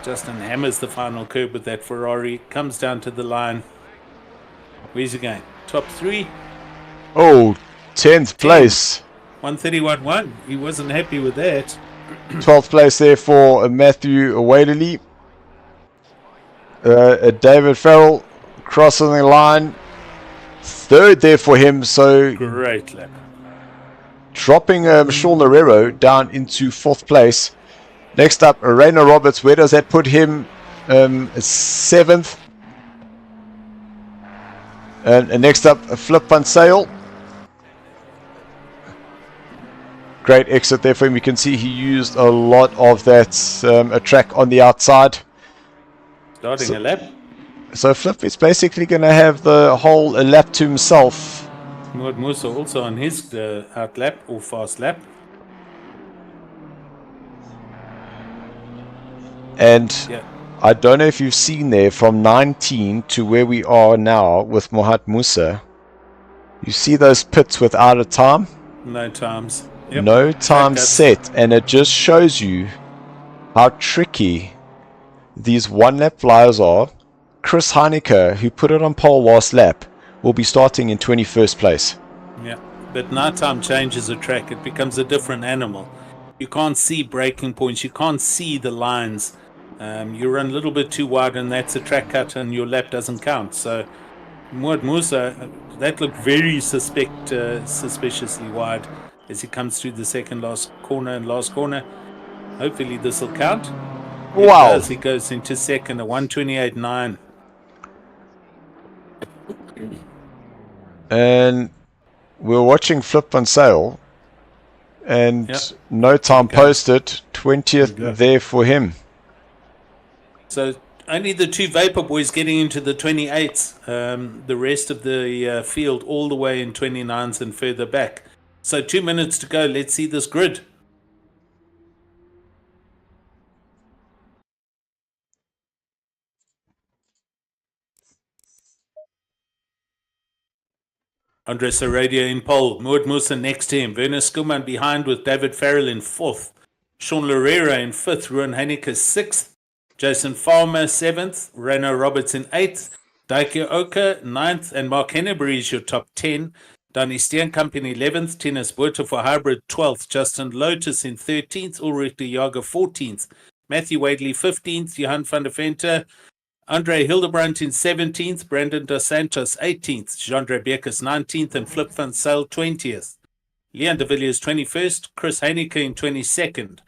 Justin hammers the final curb with that Ferrari. Comes down to the line. Where's he going? Top 3. Oh, 10th place. 131.1. He wasn't happy with that. 12th place there for Matthew Wadeley. David Farrell crossing the line. 3rd there for him. So great lap. Dropping Sean Loureiro down into 4th place. Next up, Rainer Roberts. Where does that put him? 7th. And next up, Flip Van Sale. Great exit there for him. You can see he used a lot of that a track on the outside. Starting a lap. So Flip is basically going to have the whole lap to himself. Mohamed Musa also on his out lap or fast lap. And I don't know if you've seen there from 19 to where we are now with Mohamed Musa. You see those pits without a time? No times. Yep. No time set, and it just shows you how tricky these one-lap flyers are. Chris Heineke, who put it on pole last lap, will be starting in 21st place. Yeah, but night time changes the track. It becomes a different animal. You can't see braking points. You can't see the lines. You run a little bit too wide, and that's a track cut, and your lap doesn't count. So, Mohamed Musa, that looked very suspiciously wide as he comes through the second last corner and last corner. Hopefully this will count. Wow. He goes into second, a 128.9. And we're watching Flip Van Sale, and no time posted, 20th there for him. So only the 2 Vapor Boys getting into the 28s. The rest of the field all the way in 29s and further back. So 2 minutes to go. Let's see this grid. Andres Aradia in pole. Mohamed Musa next to him. Werner Skuman behind with David Farrell in 4th. Sean Loureiro in 5th. Ruan Heineke 6th. Jason Farmer 7th. Rainer Roberts in 8th. Daiki Oka 9th. And Mark Henneberry is your top 10. Danny Steenkamp in 11th, Tinus Buerter for Hybrid 12th, Justin Lotus in 13th, Ulrich de Jager 14th, Matthew Wadley 15th, Johan van der Vente, Andre Hildebrandt in 17th, Brandon Dos Santos 18th, Jean-Andre Beckers 19th, and Flip van Zyl 20th. Leon de Villiers 21st, Chris Heineke in 22nd,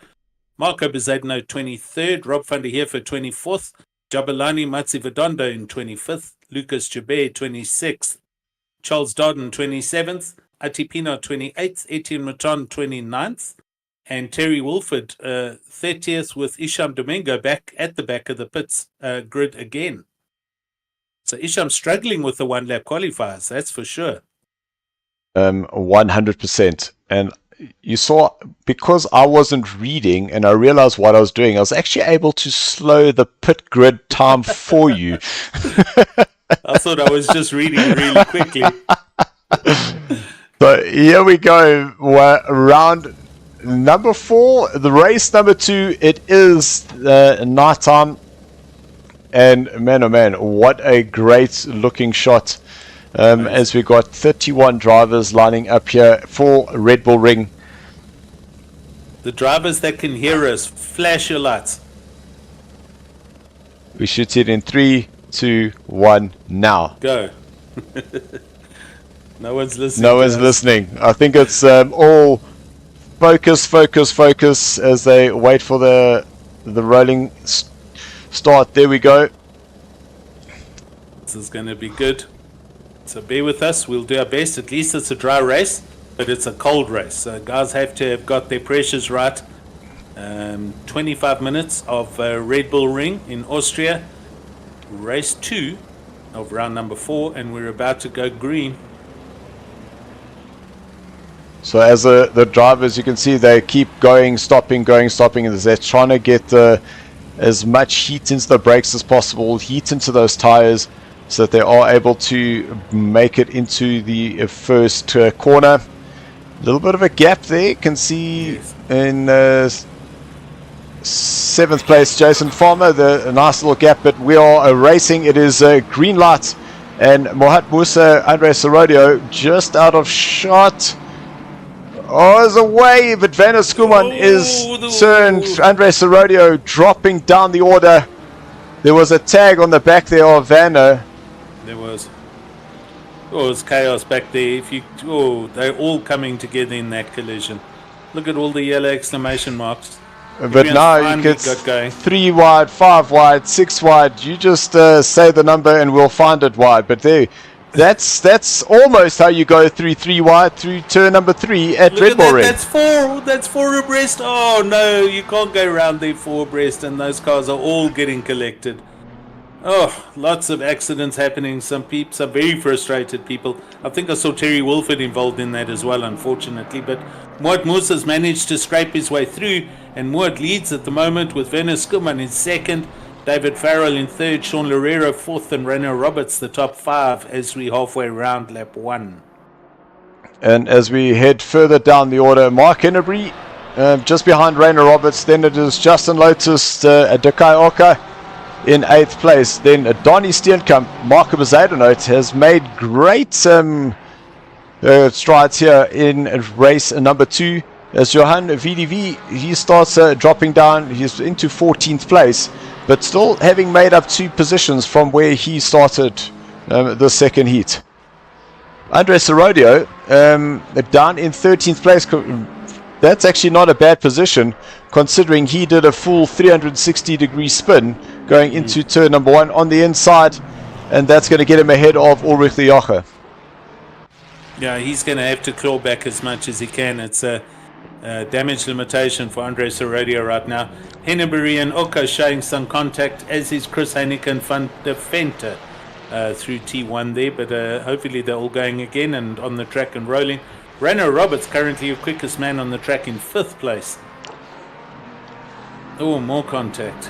Marco Bezuidenhout 23rd, Rob van der Heever 24th, Jabulani Matsivadondo in 25th, Lucas Jabé 26th, Charles Dodden 27th, Atipino 28th, Etienne Maton 29th, and Terry Wolford 30th, with Isham Domingo back at the back of the pits grid again. So Isham struggling with the one-lap qualifiers, that's for sure. 100%. And you saw, because I wasn't reading and I realized what I was doing, I was actually able to slow the pit grid time for you. I thought I was just reading really quickly. So here we go. We're round number 4, the race number 2. It is night time. And man, oh man, what a great looking shot. As we got 31 drivers lining up here for Red Bull Ring. The drivers that can hear us, flash your lights. We shoot it in 3, 2, 1, now. Go. No one's listening. No one's listening. I think it's all focus, focus, focus as they wait for the rolling start. There we go. This is going to be good. So bear with us. We'll do our best. At least it's a dry race, but it's a cold race. So guys have to have got their pressures right. 25 minutes of Red Bull Ring in Austria. Race 2 of round number 4, and we're about to go green. So as the drivers, you can see they keep going, stopping, and they're trying to get as much heat into the brakes as possible, heat into those tires, so that they are able to make it into the first corner. A little bit of a gap there. You can see in 7th place Jason Farmer, a nice little gap, but we are racing. It is green light, and Mohat Musa, Andre Serodio just out of shot. Oh, there's a wave, but Vanna Skuman is turned. Andre Serodio dropping down the order. There was a tag on the back there of Vanna. There was. Oh, it's chaos back there. They're all coming together in that collision. Look at all the yellow exclamation marks. But now you get 3 wide, 5 wide, 6 wide. You just say the number and we'll find it wide. But there, that's almost how you go through 3 wide through turn number 3 at Red Bull Ring. That's 4 abreast. Oh no, you can't go around there 4 abreast, and those cars are all getting collected. Oh, lots of accidents happening. Some very frustrated people. I think I saw Terry Wolford involved in that as well, unfortunately. But Moat Musa's managed to scrape his way through, and Moat leads at the moment with Werner Skuman in 2nd, David Farrell in 3rd, Sean Loureiro 4th, and Renault Roberts the top 5 as we halfway around lap 1. And as we head further down the order, Mark Hennebury just behind Renault Roberts. Then it is Justin Lotus, Dekai Oka in 8th place. Then Donnie Steenkamp, Marco Bezuidenhout has made great strides here in race number 2. As Johan VDV, he starts dropping down. He's into 14th place, but still having made up 2 positions from where he started the second heat. Andre Serodio down in 13th place. That's actually not a bad position, considering he did a full 360-degree spin going into turn number 1 on the inside, and that's going to get him ahead of Ulrich de Jager. Yeah, he's going to have to claw back as much as he can. It's a damage limitation for Andre Serodio right now. Hennebury and Oka showing some contact, as is Chris Heineke and Van der Vente through T1 there, but hopefully they're all going again and on the track and rolling. Renault Roberts currently your quickest man on the track in 5th place. Oh, more contact.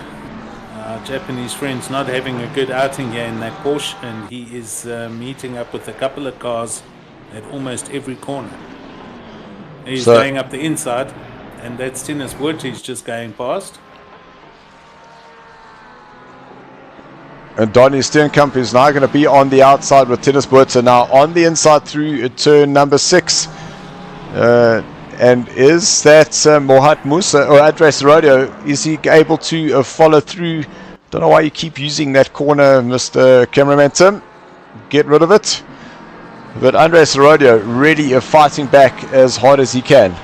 Japanese friend's not having a good outing here in that Porsche, and he is meeting up with a couple of cars at almost every corner. He's going up the inside, and that's Tinus Buerter just going past. And Donnie Steenkamp is now going to be on the outside with Tennis Buerta now on the inside through turn number 6. And is that Mohat Musa or Andres Rodeo? Is he able to follow through? Don't know why you keep using that corner, Mr. Cameraman Tim. Get rid of it. But Andres Rodeo really fighting back as hard as he can.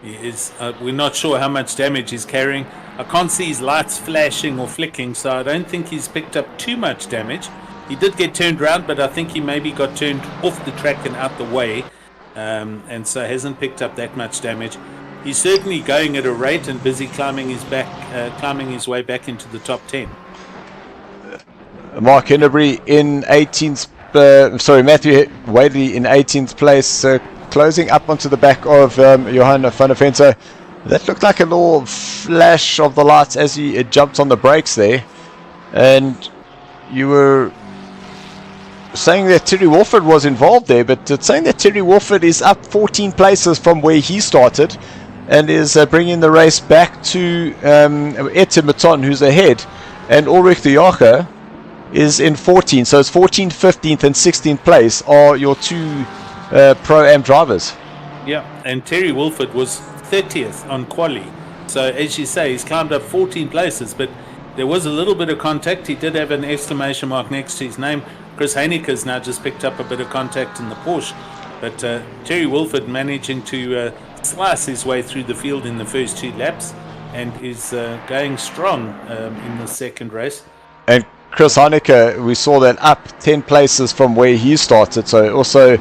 He is, we're not sure how much damage he's carrying. I can't see his lights flashing or flicking, so I don't think he's picked up too much damage. He did get turned around, but I think he maybe got turned off the track and out the way, and so hasn't picked up that much damage. He's certainly going at a rate and busy climbing his way back into the top 10. Mark Hennebury in 18th, Matthew Wadley in 18th place, closing up onto the back of Johan van der Vente. That looked like a little flash of the lights as he jumped on the brakes there. And you were saying that Terry Wolford was involved there, but it's saying that Terry Wolford is up 14 places from where he started and is bringing the race back to Ette Maton, who's ahead, and Ulrich de Jager is in 14. So it's 14th, 15th and 16th place are your two Pro-Am drivers. Yeah, and Terry Wolford was 30th on quali. So as you say, he's climbed up 14 places, but there was a little bit of contact. He did have an exclamation mark next to his name. Chris Heineke's now just picked up a bit of contact in the Porsche, but Terry Wolford managing to slice his way through the field in the first 2 laps and is going strong in the second race. And Chris Heineke, we saw that up 10 places from where he started, so also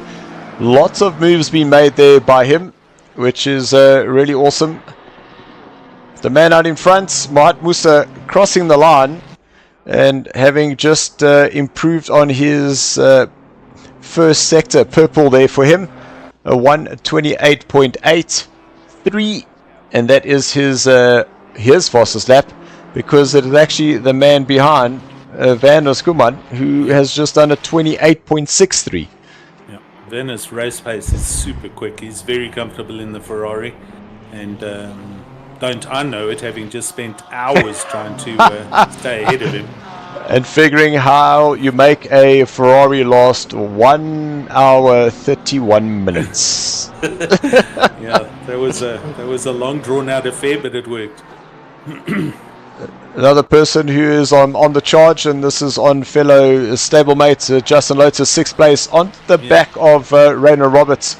lots of moves being made there by him, which is really awesome. The man out in front, Mohat Musa, crossing the line and having just improved on his first sector, purple there for him, a 1:28.83, and that is his fastest lap, because it is actually the man behind Werner Skuman, who has just done a 28.63. Werner's race pace is super quick. He's very comfortable in the Ferrari, and don't I know it, having just spent hours trying to stay ahead of him. And figuring how you make a Ferrari last 1 hour 31 minutes. Yeah, that was a long drawn out affair, but it worked. Another person who is on the charge, and this is on fellow stablemate Justin Lotus, 6th place, on the back of Rainer Roberts.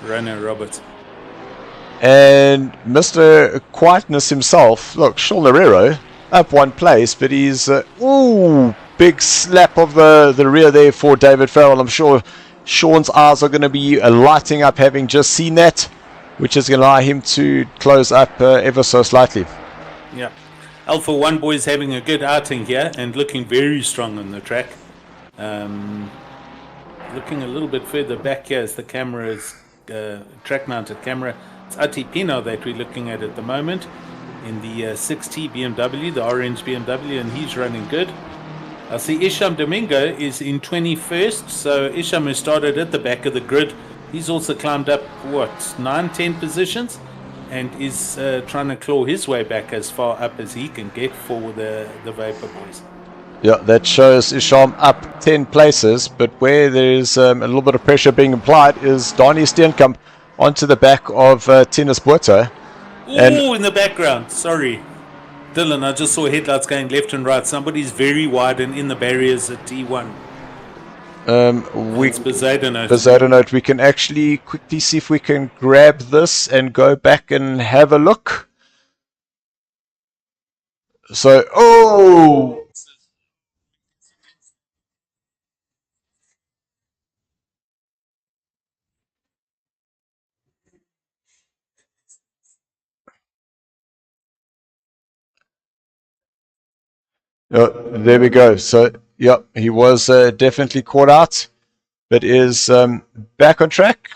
And Mr. Quietness himself, look, Sean Herrero, up 1 place, but he's, big slap of the rear there for David Farrell. I'm sure Sean's eyes are going to be lighting up having just seen that, which is going to allow him to close up ever so slightly. Yeah. Alpha 1 boys having a good outing here and looking very strong on the track. Looking a little bit further back here as the camera is track-mounted camera. It's Ati Pino that we're looking at the moment in the 6T BMW, the orange BMW, and he's running good. I see Isham Domingo is in 21st, so Isham, who started at the back of the grid, he's also climbed up, 9-10 positions, and is trying to claw his way back as far up as he can get for the Vapor Boys. Yeah, that shows Isham up 10 places, but where there's a little bit of pressure being applied is Donnie Steenkamp onto the back of Tennis Buerta. Oh, in the background, sorry. Dylan, I just saw headlights going left and right. Somebody's very wide and in the barriers at T1. It's Bezuidenhout. We can actually quickly see if we can grab this and go back and have a look. So, there we go. So, yeah, he was definitely caught out, but is back on track.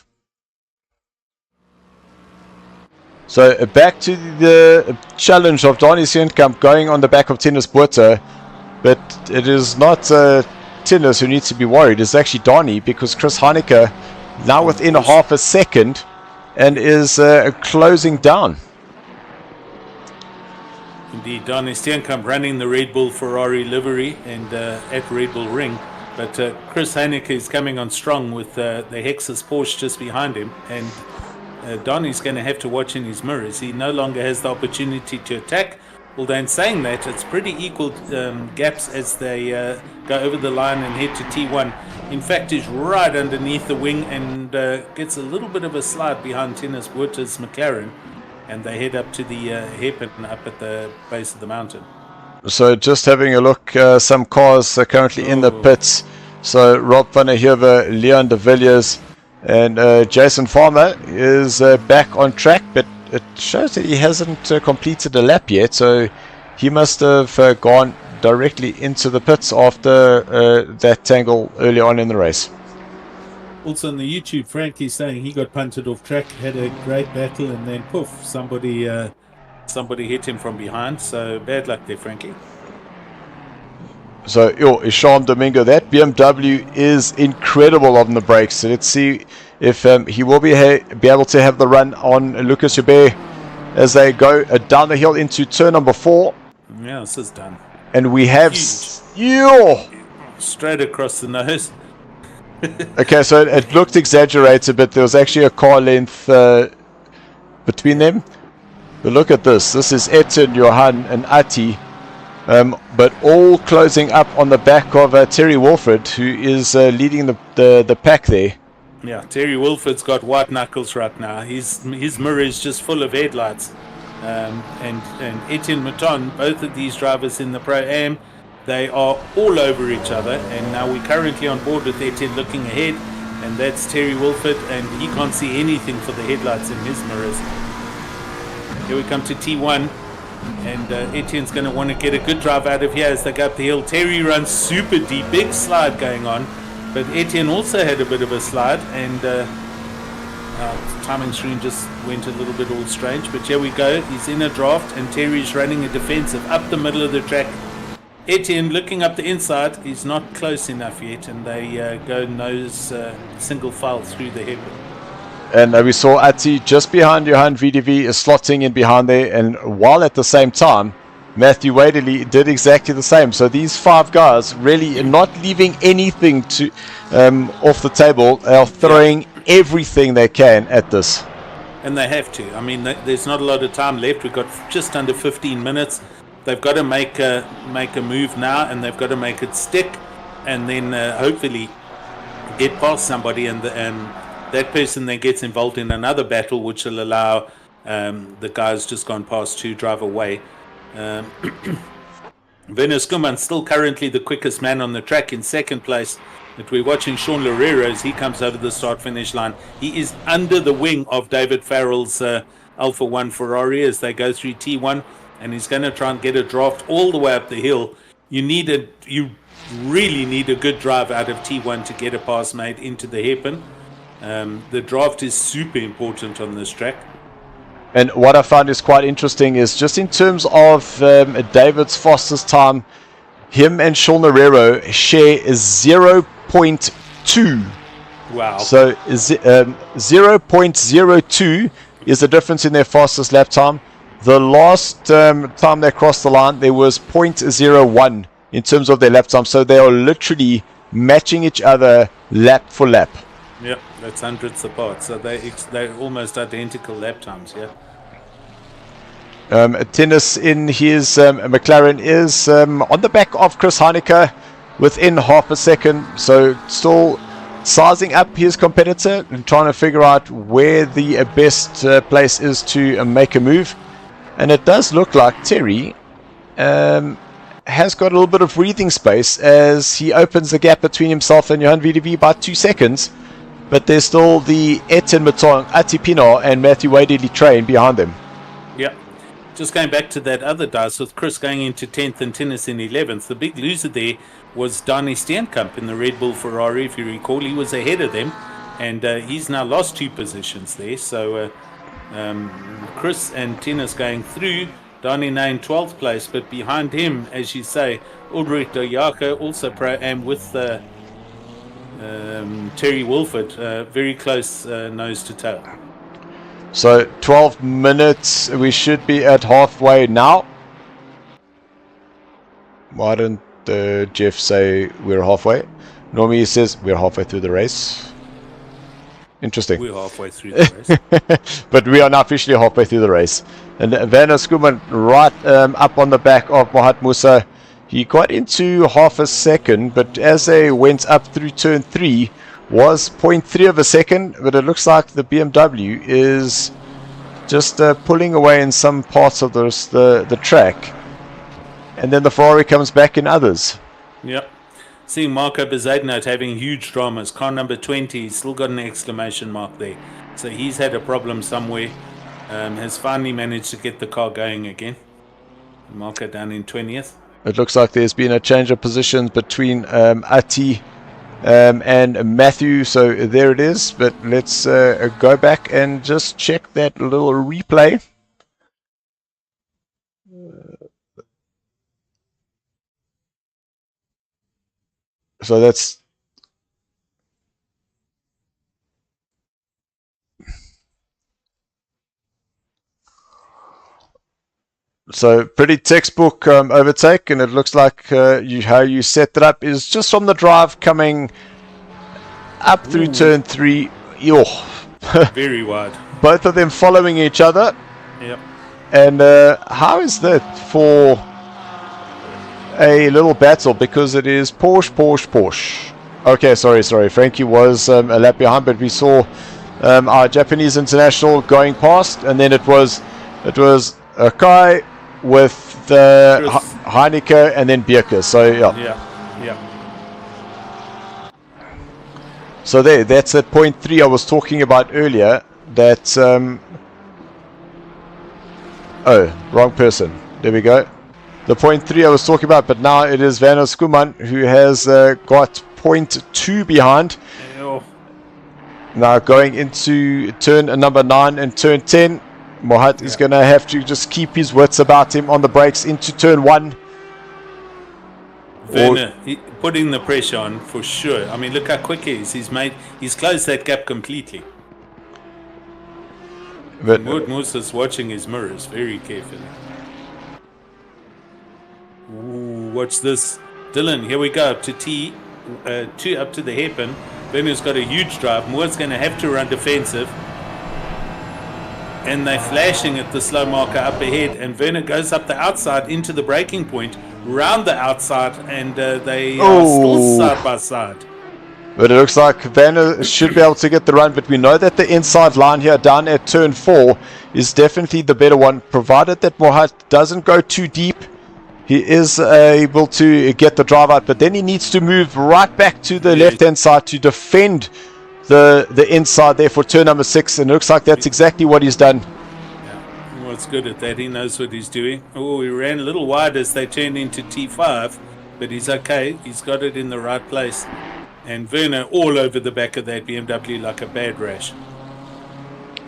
So back to the challenge of Donnie Steenkamp going on the back of Tennis Buerta, but it is not Tennis who needs to be worried. It's actually Donnie, because Chris Heineke now within half a second and is closing down. Indeed, Donny Steenkamp running the Red Bull Ferrari livery and at Red Bull Ring. But Chris Heineke is coming on strong with the Hexus Porsche just behind him. And Donny's going to have to watch in his mirrors. He no longer has the opportunity to attack. Although in saying that, it's pretty equal gaps as they go over the line and head to T1. In fact, he's right underneath the wing and gets a little bit of a slide behind Tennis Wouters' McLaren. And they head up to the hairpin up at the base of the mountain. So just having a look, some cars are currently in the pits. So Rob van der Heever, Leon de Villiers, and Jason Farmer is back on track, but it shows that he hasn't completed a lap yet. So he must have gone directly into the pits after that tangle early on in the race. Also on the YouTube, Frankie's saying he got punted off track, had a great battle, and then poof, somebody hit him from behind. So bad luck there, Frankie. So, Isham Domingo, that BMW is incredible on the brakes. So let's see if he will be able to have the run on Lucas Joubert as they go down the hill into turn number 4. Yeah, this is done. And we have straight across the nose. Okay, so it looked exaggerated, but there was actually a car length between them. But look at this. This is Etienne, Johan, and Ati, but all closing up on the back of Terry Wilford, who is leading the pack there. Yeah, Terry Wilford's got white knuckles right now. His mirror is just full of headlights. And Etienne Mouton, both of these drivers in the Pro-Am, they are all over each other, and now we're currently on board with Etienne looking ahead, and that's Terry Wilford, and he can't see anything for the headlights in his mirrors. Here we come to T1, and Etienne's going to want to get a good drive out of here as they go up the hill. Terry runs super deep, big slide going on, but Etienne also had a bit of a slide, and timing screen just went a little bit all strange, but here we go. He's in a draft, and Terry's running a defensive up the middle of the track. Etienne looking up the inside, he's not close enough yet, and they go nose single file through the hairpin. And we saw Ati just behind Johan VDV is slotting in behind there, and while at the same time Matthew Wadley did exactly the same. So these 5 guys really not leaving anything to off the table. They are throwing everything they can at this, and they have to. I mean, there's not a lot of time left. We've got just under 15 minutes. They've got to make a move now, and they've got to make it stick, and then hopefully get past somebody, and that person then gets involved in another battle, which will allow the guys just gone past to drive away. Venus Kuman still currently the quickest man on the track in second place, but we're watching Sean Loureiro as he comes over the start-finish line. He is under the wing of David Farrell's Alpha 1 Ferrari as they go through T1. And he's going to try and get a draft all the way up the hill. You really need a good drive out of T1 to get a pass made into the hairpin. The draft is super important on this track. And what I found is quite interesting is just in terms of David's fastest time, him and Sean Herrero share 0.2. Wow. So 0.02 is the difference in their fastest lap time. The last time they crossed the line, there was 0.01 in terms of their lap time. So they are literally matching each other lap for lap. Yeah, that's hundredths apart. So they're almost identical lap times, yeah. Tennis in his McLaren is on the back of Chris Heineke within half a second. So still sizing up his competitor and trying to figure out where the best place is to make a move. And it does look like Terry has got a little bit of breathing space as he opens the gap between himself and Johan VDV by 2 seconds. But there's still the Etienne Mouton, Ati Pinar, and Matthew Wadley train behind them. Yeah. Just going back to that other dice with Chris going into 10th and Tennis in 11th, the big loser there was Donny Steenkamp in the Red Bull Ferrari. If you recall, he was ahead of them, and he's now lost 2 positions there. So Chris and Tennis going through. Donny now in 12th place, but behind him, as you say, Ulrich Doyako, also Pro-Am with Terry Wilford, very close nose to tail. So 12 minutes, we should be at halfway now. Why didn't Jeff say we're halfway? Normally he says we're halfway through the race. Interesting. We're halfway through the race. But we are now officially halfway through the race. And Werner Schoeman right up on the back of Mohat Musa. He got into half a second, but as they went up through turn 3, was 0.3 of a second. But it looks like the BMW is just pulling away in some parts of the track. And then the Ferrari comes back in others. Yep. Seeing Marco Bezuidenhout having huge dramas. Car number 20, he's still got an exclamation mark there. So he's had a problem somewhere. Has finally managed to get the car going again. Marco down in 20th. It looks like there's been a change of positions between Ati and Matthew. So there it is. But let's go back and just check that little replay. So that's pretty textbook overtake, and it looks like how you set that up is just from the drive coming up through turn 3. Very wide. Both of them following each other. Yep. And how is that for a little battle? Because it is Porsche. Okay, sorry. Frankie was a lap behind, but we saw our Japanese international going past, and then it was Akai with the Heineke and then Bierke. So Yeah. So that's at point 3 I was talking about earlier. That oh, wrong person. There we go. The point 3 I was talking about, but now it is Werner Schoeman who has got point 2 behind. Ew. Now going into turn number 9 and turn 10. Mohat is going to have to just keep his wits about him on the brakes into turn 1. Werner, putting the pressure on for sure. I mean, look how quick he is. He's closed that gap completely. But Musa's watching his mirrors very carefully. Ooh, watch this. Dylan, here we go up to T2 up to the hairpin. Werner's got a huge drive. Moore's going to have to run defensive. And they're flashing at the slow marker up ahead. And Werner goes up the outside into the braking point, round the outside, and they are still side by side. But it looks like Werner should be able to get the run, but we know that the inside line here down at turn 4 is definitely the better one, provided that Mohat doesn't go too deep. He is able to get the drive out, but then he needs to move right back to the left-hand side to defend the inside there for turn number 6, and it looks like that's exactly what he's done. Yeah, well, it's good at that. He knows what he's doing. Oh, he ran a little wide as they turned into T5, but he's okay. He's got it in the right place. And Werner all over the back of that BMW like a bad rash.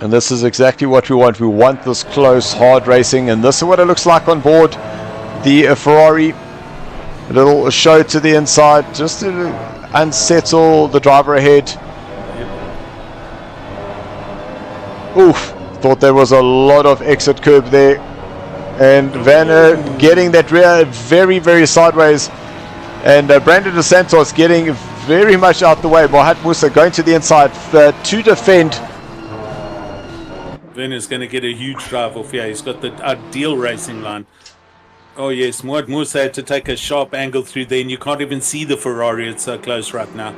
And this is exactly what we want. We want this close, hard racing, and this is what it looks like on board the Ferrari. A little show to the inside, just to unsettle the driver ahead. Oof, thought there was a lot of exit curb there. And Werner getting that rear very, very sideways. And Brandon De Santos getting very much out the way. Mohat Musa going to the inside to defend. Werner's going to get a huge drive off here. He's got the ideal racing line. Oh yes, Mohat Musa had to take a sharp angle through there, and you can't even see the Ferrari. It's so close right now.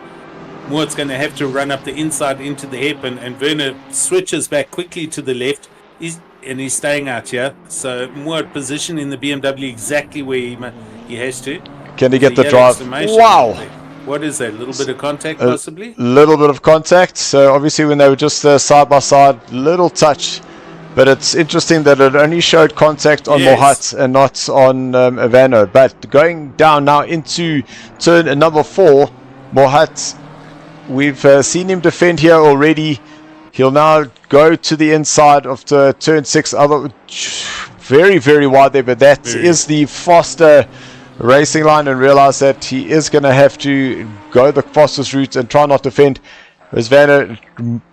Mohat's going to have to run up the inside into the hairpin, and Werner switches back quickly to the left. He's staying out here. So Mohat positioning the BMW exactly where he has to. Can he get the drive? Wow! What is that? A little bit of contact, possibly? A little bit of contact. So obviously when they were just side by side, little touch. But it's interesting that it only showed contact on Mohat and not on Werner. But going down now into turn number 4, Mohat, we've seen him defend here already. He'll now go to the inside of the turn 6. Very, very wide there, but that is the faster racing line, and realize that he is going to have to go the fastest route and try not to defend. As Werner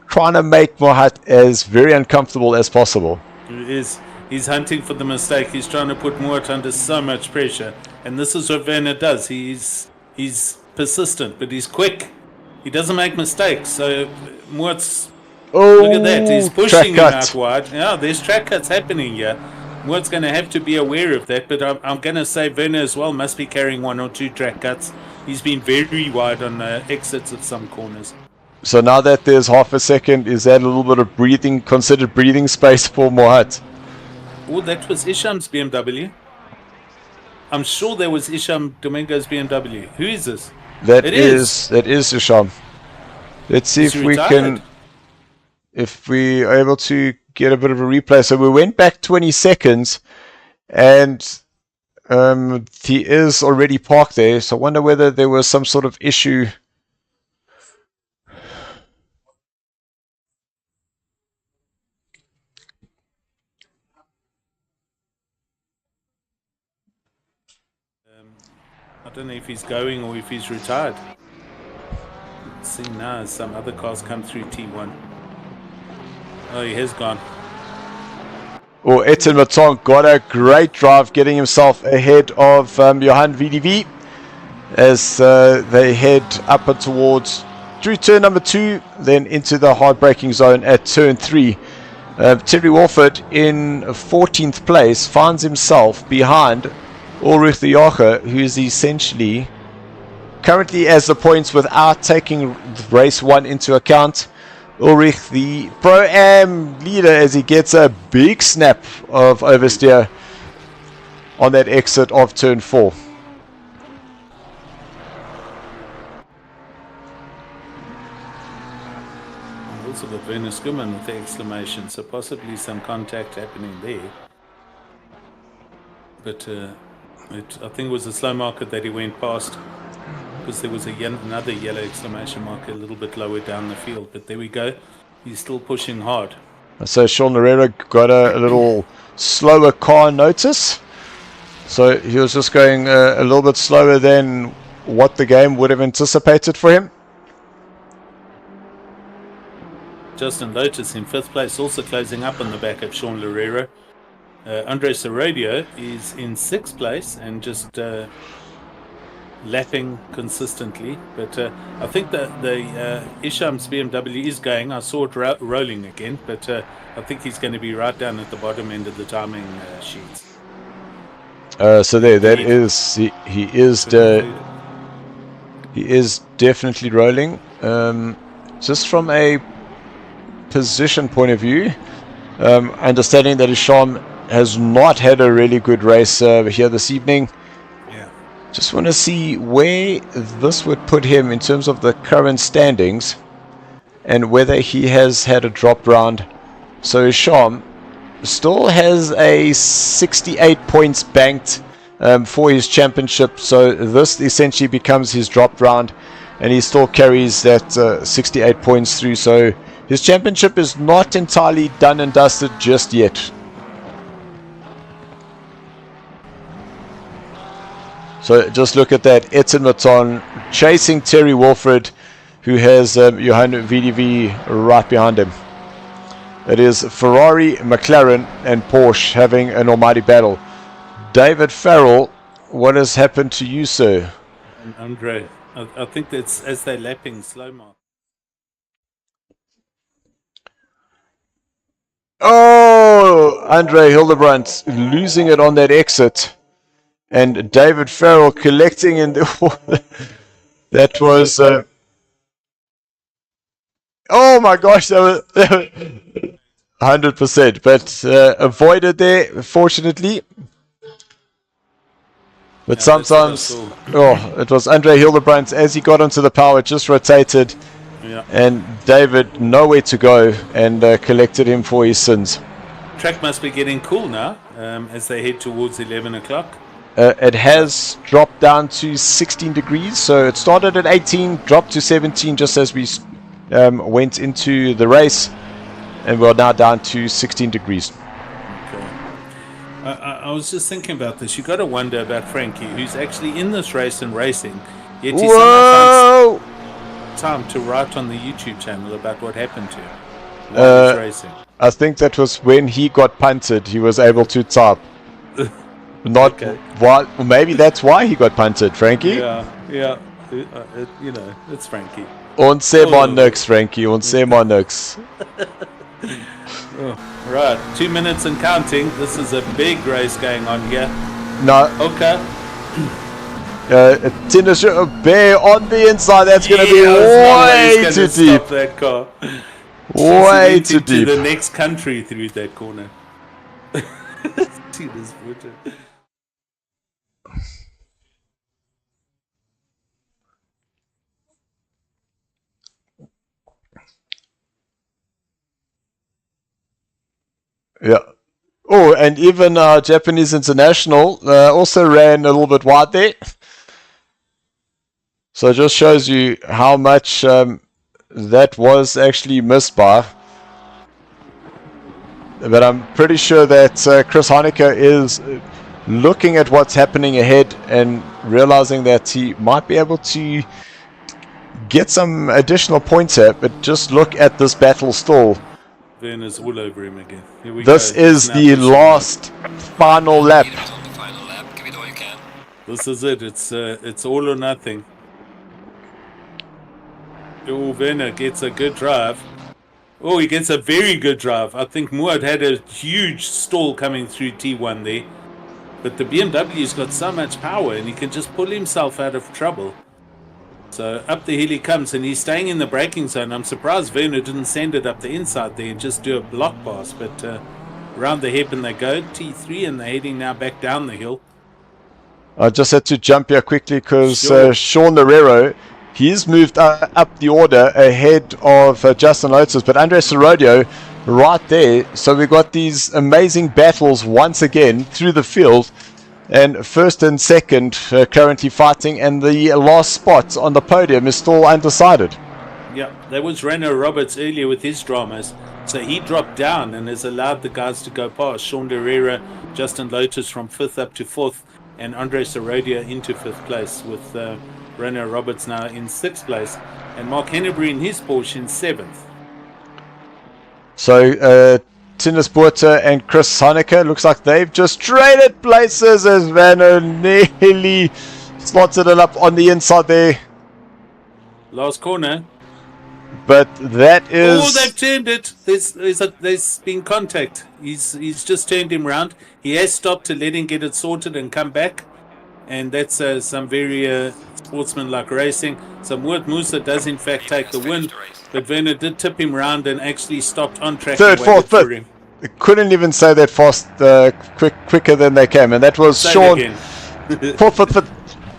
trying to make Mohat as very uncomfortable as possible. It is. He's hunting for the mistake. He's trying to put Mohat under so much pressure. And this is what Werner does. He's persistent, but he's quick. He doesn't make mistakes. So Moort's, look at that. He's pushing him out wide. Yeah, there's track cuts happening here. Moort's going to have to be aware of that. But I'm going to say Werner as well must be carrying 1 or 2 track cuts. He's been very wide on exits of some corners. So now that there's half a second, is that a little bit of considered breathing space for Mohat? Oh, that was Isham's BMW. I'm sure there was Isham Domingo's BMW. Who is this? That is Isham. Let's see if we can, if we are able to get a bit of a replay. So we went back 20 seconds, and he is already parked there. So I wonder whether there was some sort of issue. I don't know if he's going or if he's retired. Let's see now, some other cars come through T1. Oh, he has gone. Oh, Etienne Maton got a great drive, getting himself ahead of Johan VDV as they head up and towards through turn number 2, then into the hard braking zone at turn 3. Terry Wolford in 14th place finds himself behind Ulrich de Jager, who is essentially currently as the points without taking race 1 into account. Ulrich, the Pro-Am leader, as he gets a big snap of oversteer on that exit of turn 4. Also got Werner Schumann with the exclamation, so possibly some contact happening there. But I think it was a slow marker that he went past, because there was another yellow exclamation mark a little bit lower down the field. But there we go. He's still pushing hard. So Sean Herrera got a little slower car notice. So he was just going a little bit slower than what the game would have anticipated for him. Justin Lotus in 5th place, also closing up on the back of Sean Herrera. Andres Herodio is in 6th place and just lapping consistently, but I think that the Isham's BMW is going. I saw it rolling again, but I think he's going to be right down at the bottom end of the timing sheets. So there, that is he is definitely rolling. Just from a position point of view, understanding that Isham has not had a really good race here this evening. Yeah. Just want to see where this would put him in terms of the current standings and whether he has had a drop round. So Isham still has a 68 points banked for his championship. So this essentially becomes his drop round, and he still carries that 68 points through. So his championship is not entirely done and dusted just yet. So just look at that, Etienne Maton chasing Terry Wolford, who has Johan VDV right behind him. It is Ferrari, McLaren and Porsche having an almighty battle. David Farrell, what has happened to you, sir? And Andre, I think that's as they're lapping slow mark. Oh, Andre Hildebrandt losing it on that exit. And David Farrell collecting in the that was oh my gosh, that was 100%, but avoided there, fortunately. But yeah, sometimes, it was Andre Hildebrandt as he got onto the power, just rotated, yeah. And David nowhere to go, and collected him for his sins. Track must be getting cool now as they head towards 11 o'clock. It has dropped down to 16 degrees, so it started at 18, dropped to 17 just as we went into the race, and we're now down to 16 degrees. Okay. I was just thinking about this. You got to wonder about Frankie, who's actually in this race and racing, yet he somehow finds time to write on the YouTube channel about what happened to him while he's racing. I think that was when he got punted, he was able to type. Not Okay. why. Well, maybe that's why he got punted, Frankie. Yeah. It's Frankie. Und seh mal nix, Frankie. Und seh mal nix. Right, 2 minutes and counting. This is a big race going on here. No, Okay. Tennis Bear on the inside. That's going to be way too deep. Stop that car. Way Went too into deep. the next country through that corner. See this footer. Yeah. Oh, and even Japanese international also ran a little bit wide there. So it just shows you how much that was actually missed by. But I'm pretty sure that Chris Honecker is looking at what's happening ahead and realizing that he might be able to get some additional points here. But just look at this battle stall. Werner's all over him again. Here we This go. is the last final lap. Leaders on the final lap. Give it all you can. This is it. It's all or nothing. Oh, Werner gets a good drive. Oh, he gets a very good drive. I think Muad had a huge stall coming through T1 there. But the BMW's got so much power and he can just pull himself out of trouble. So up the hill he comes and he's staying in the braking zone. I'm surprised Werner didn't send it up the inside there and just do a block pass. But around the hairpin they go, T3, and they're heading now back down the hill. I just had to jump here quickly because Sure. Sean Lerero, he's moved up the order ahead of Justin Lotus, but Andre Sorodio right there. So we got these amazing battles once again through the field. And first and second currently fighting, and the last spot on the podium is still undecided. Yeah, that was Renault Roberts earlier with his dramas. So he dropped down and has allowed the guys to go past. Sean Herrera, Justin Lotus from 5th up to 4th, and Andre Sorodia into 5th place, with Renault Roberts now in 6th place, and Mark Hennebury in his Porsche in 7th. So Tinus Buerta and Chris Honecker, looks like they've just traded places as Vanno nearly slotted it up on the inside there. Last corner. But that is... Oh, they've turned it. There's been contact. He's just turned him round. He has stopped to let him get it sorted and come back. And that's some very sportsman-like racing. So Muad Musa does in fact take the win. But Werner did tip him round and actually stopped on track. Third, fourth, fifth. Couldn't even say that fast, quicker than they came. And that was Say Sean. Fourth, fifth.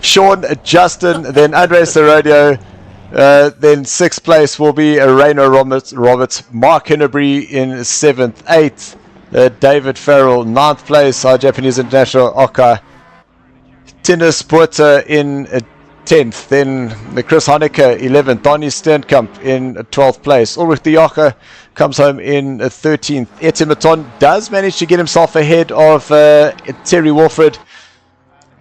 Sean, Justin, then Andre Sorodio. Then 6th place will be Reino Roberts, Mark Hennebury in 7th, 8th, David Farrell, 9th place, our Japanese international Oka, Tinus Buerta in 10th, then the Chris Honecker 11th, Donnie Sternkamp in 12th place, Ulrich de Jager comes home in 13th, Etienne Maton does manage to get himself ahead of Terry Wolford.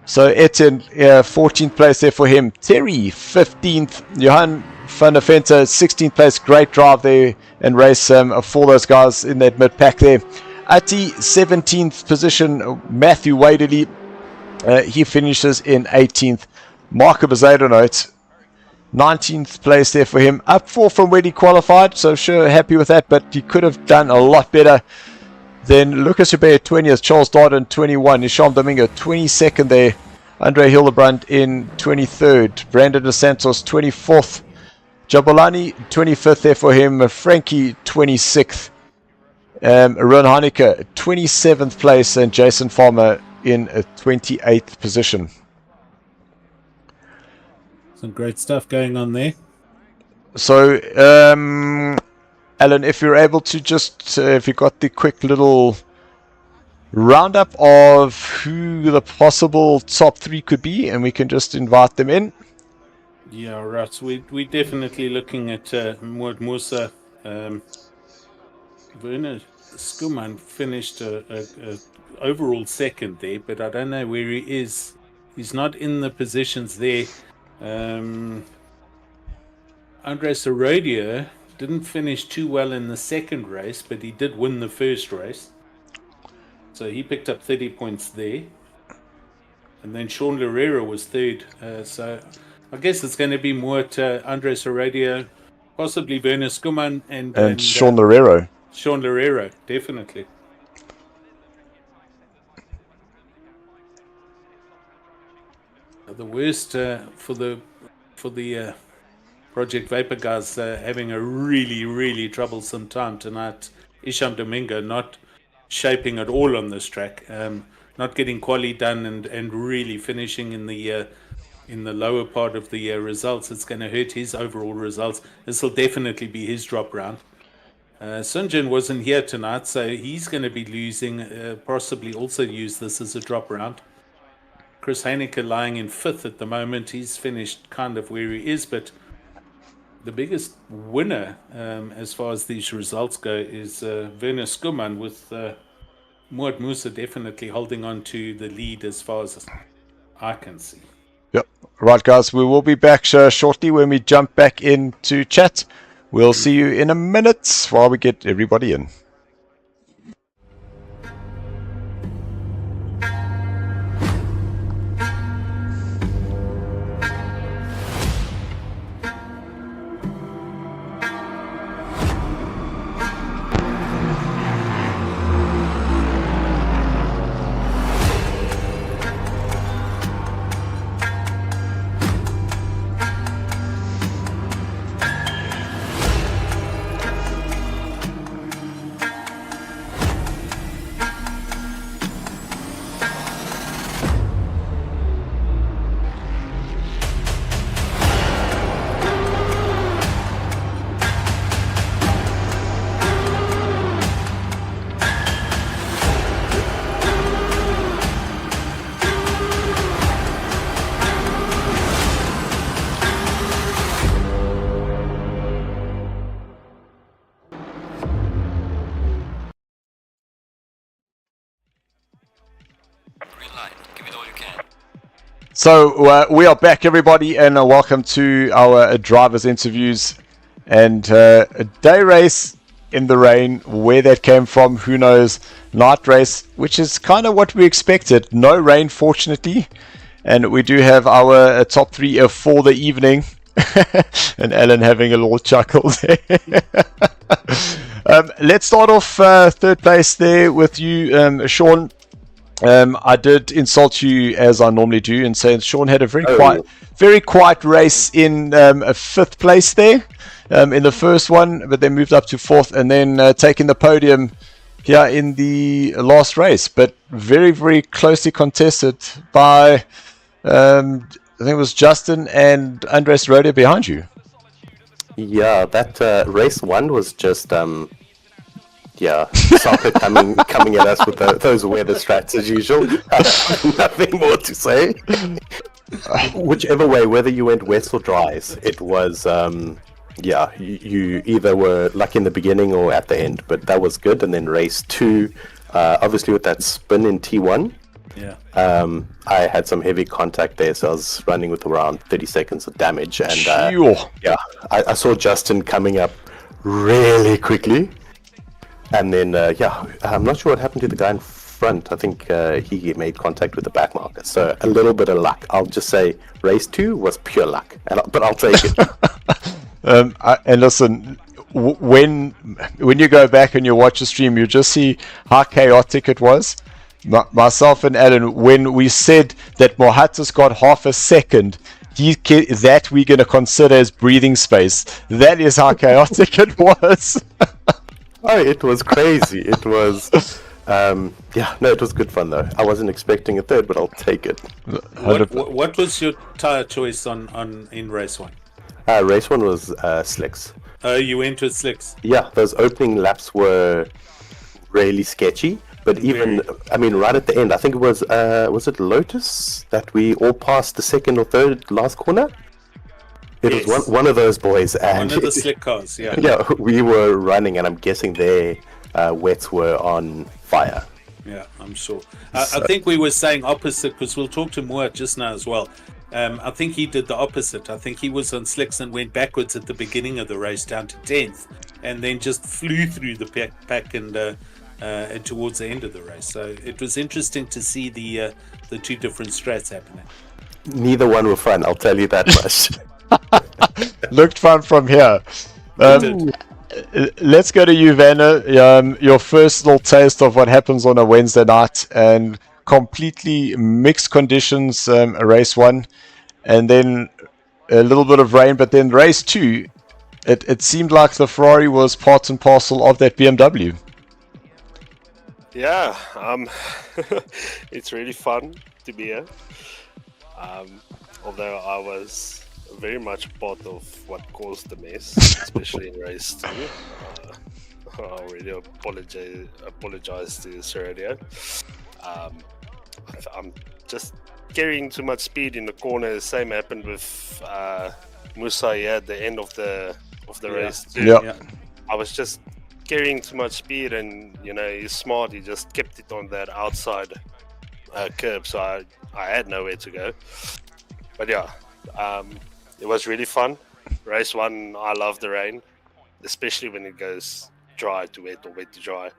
So Etienne, 14th place there for him. Terry, 15th. Johan van der Vente, 16th place. Great drive there and race for those guys in that mid-pack there. Ati, 17th position. Matthew Waderly, he finishes in 18th. Marco Bezuidenhout, 19th place there for him. Up 4 from where he qualified, so sure, happy with that, but he could have done a lot better. Then Lucas Joubert 20th, Charles Darden 21, Isham Domingo 22nd there, Andre Hildebrand in 23rd, Brandon De Santos 24th, Jabulani 25th there for him, Frankie 26th, Ron Honecker 27th place, and Jason Farmer in a 28th position. Some great stuff going on there. So, Alan, if you're able to just, if you got the quick little roundup of who the possible top 3 could be, and we can just invite them in. Yeah, right. We're definitely looking at Muad Musa. Werner Skuman finished a overall second there, but I don't know where he is. He's not in the positions there. Andre Sorodia didn't finish too well in the second race, but he did win the first race. So he picked up 30 points there. and then Sean Lerera was third. So I guess it's going to be more at Andres Aradio, possibly Werner Skuman, and Sean Lerero. Sean Lerera, definitely. The worst for the Project Vapor guys having a really troublesome time tonight. Isham Domingo not shaping at all on this track, not getting quali done, and really finishing in the lower part of the results. It's going to hurt his overall results. This will definitely be his drop round. Sunjin wasn't here tonight, so he's going to be losing, possibly also use this as a drop round. Chris Heineke lying in 5th at the moment. He's finished kind of where he is, but the biggest winner as far as these results go is Werner Skuman, with Muad Musa definitely holding on to the lead as far as I can see. Yep. Right, guys, we will be back shortly when we jump back into chat. We'll see you in a minute while we get everybody in. So we are back, everybody, and welcome to our drivers' interviews. And a day race in the rain, where that came from, who knows. Night race, which is kind of what we expected. No rain, fortunately. And we do have our top 3 for the evening. And Alan having a little chuckle there. Let's start off 3rd place there with you, Sean. I did insult you as I normally do and say Sean had a very quiet race in 5th place there in the first one, but then moved up to 4th and then taking the podium here in the last race. But very closely contested by I think it was Justin and Andres Rodia behind you. Yeah, that race 1 was just SARCO coming at us with those weather strats as usual. Nothing more to say. Whichever way, whether you went west or dries, it was you either were lucky in the beginning or at the end, but that was good. And then race 2, obviously with that spin in T1, I had some heavy contact there, so I was running with around 30 seconds of damage, and I saw Justin coming up really quickly. And then, I'm not sure what happened to the guy in front. I think he made contact with the back marker. So a little bit of luck. I'll just say race 2 was pure luck, but I'll take it. And listen, when you go back and you watch the stream, you just see how chaotic it was. Myself and Alan, when we said that Mohatis got half a second, that we're going to consider as breathing space. That is how chaotic it was. Oh, it was crazy. It was, it was good fun though. I wasn't expecting a 3rd, but I'll take it. What was your tire choice in race 1? Race 1 was slicks. Oh, you went with slicks. Yeah, those opening laps were really sketchy. But even, right at the end, I think it was it Lotus that we all passed the 2nd or 3rd last corner? It was one of those boys, and one of the slick cars. Yeah. Yeah, we were running, and I'm guessing their wets were on fire. Yeah, I'm sure. I think we were saying opposite, because we'll talk to Moa just now as well. I think he did the opposite. I think he was on slicks and went backwards at the beginning of the race down to 10th, and then just flew through the pack and and towards the end of the race. So it was interesting to see the two different strats happening. Neither one were fun, I'll tell you that much. Looked fun from here. Let's go to you, Vanna. Your first little taste of what happens on a Wednesday night, and completely mixed conditions. Race 1, and then a little bit of rain, but then race 2, it seemed like the Ferrari was part and parcel of that BMW. Yeah, it's really fun to be here. Although I was very much part of what caused the mess, especially in race 2. I already apologize to Sergio. I'm just carrying too much speed in the corner. Same happened with Musa here at the end of the race too. Yeah. I was just carrying too much speed, and he's smart. He just kept it on that outside curb, so I had nowhere to go. But yeah, it was really fun. Race 1, I love the rain, especially when it goes dry to wet or wet to dry.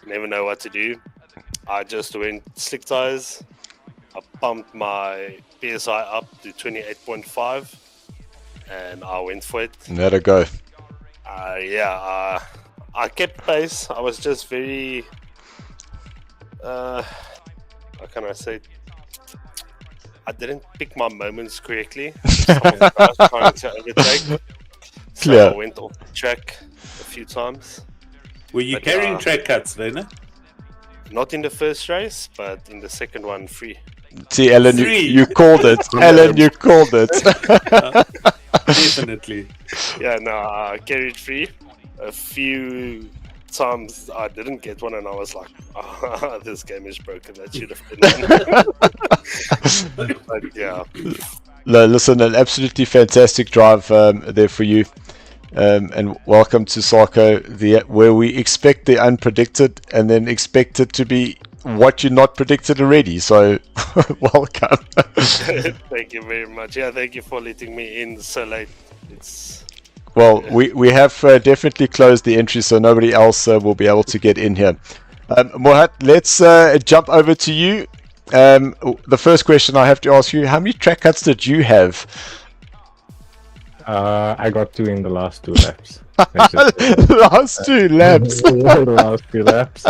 You never know what to do. I just went slick tires. I pumped my PSI up to 28.5, and I went for it. Let it go. I kept pace. I was just very, how can I say? I didn't pick my moments correctly. I was trying to overtake. So Clear. I went off the track a few times. Were you carrying track cuts, Werner? Not in the first race, but in the second one, free. See, Ellen, Three. you called it. Ellen, you called it. Definitely. Yeah, no, I carried free. A few times I didn't get one, and I was like, oh, this game is broken. That should have been one. But yeah. No, listen, an absolutely fantastic drive there for you. And welcome to SARCO, where we expect the unpredicted and then expect it to be what you're not predicted already. So, welcome. Thank you very much. Yeah, thank you for letting me in so late. Well, we have definitely closed the entry, so nobody else will be able to get in here. Mohat, let's jump over to you. The first question I have to ask you, how many track cuts did you have? I got 2 in the last 2 laps. Last 2 laps. The last 2 laps.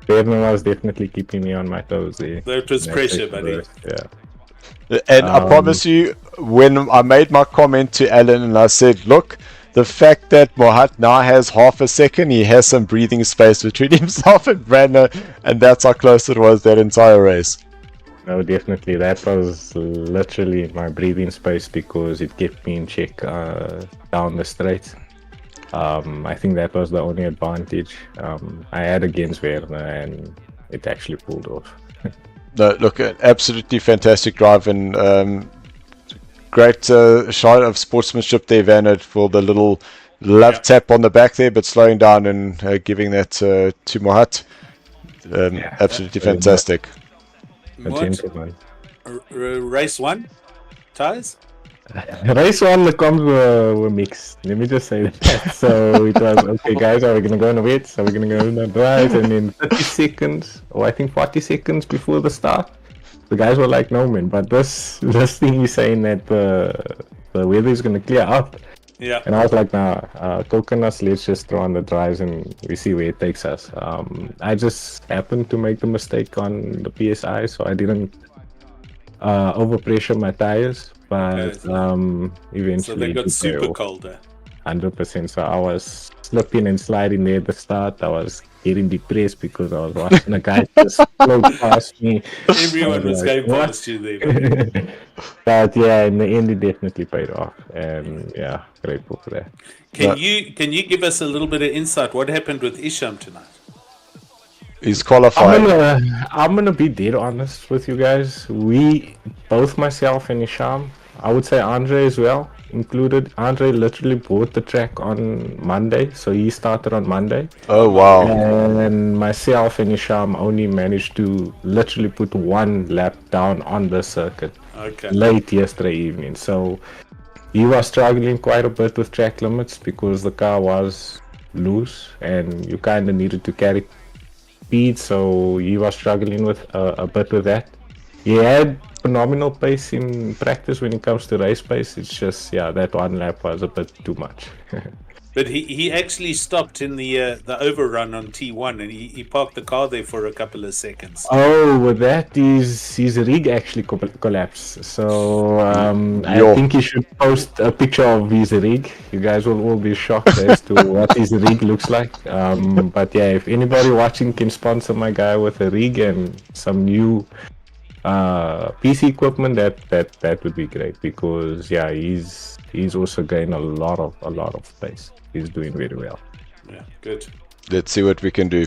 Berman was definitely keeping me on my toes there. That was pressure, buddy. Yeah. And I promise you, when I made my comment to Alan and I said, look, the fact that Mohat now has half a second, he has some breathing space between himself and Brandon, and that's how close it was that entire race. No, definitely. That was literally my breathing space because it kept me in check down the straight. I think that was the only advantage I had against Werner, and it actually pulled off. No, look, an absolutely fantastic drive, and great shot of sportsmanship there, Vanna, for the little love tap on the back there, but slowing down and giving that to Mohat. Absolutely fantastic. Gentleman. Race 1 tires? Race 1, the comms were mixed. Let me just say that. So it was, okay, guys, are we going to go on the wets? Are we going to go on the dries? And then 30 seconds, or I think 40 seconds before the start, the guys were like, no, man, but this thing is saying that the weather is going to clear up. Yeah. And I was like, nah, coconuts, let's just throw on the drives and we see where it takes us. I just happened to make the mistake on the PSI, so I didn't overpressure my tires, but eventually so they got super cold. 100%. So I was slipping and sliding there at the start. I was getting depressed because I was watching a guy just float past me. Everyone was going past you there. But yeah, in the end, it definitely paid off, and yeah, grateful for that. Can you give us a little bit of insight? What happened with Isham tonight? He's qualified. I'm gonna be dead honest with you guys. We, both myself and Isham, I would say Andre as well included. Andre literally bought the track on Monday, so he started on Monday. Oh wow! And myself and Isham only managed to literally put 1 lap down on the circuit late yesterday evening. So he was struggling quite a bit with track limits because the car was loose and you kind of needed to carry speed, so he was struggling with a bit with that. He had phenomenal pace in practice when it comes to race pace. It's just, yeah, that one lap was a bit too much. But he actually stopped in the overrun on T1 and he parked the car there for a couple of seconds. Oh, with that, his rig actually collapsed. So I Yo. think he should post a picture of his rig. You guys will all be shocked as to what his rig looks like. But yeah, if anybody watching can sponsor my guy with a rig and some new PC equipment, that would be great, because yeah, he's also gained a lot of pace. He's doing very well. Yeah, good. Let's see what we can do.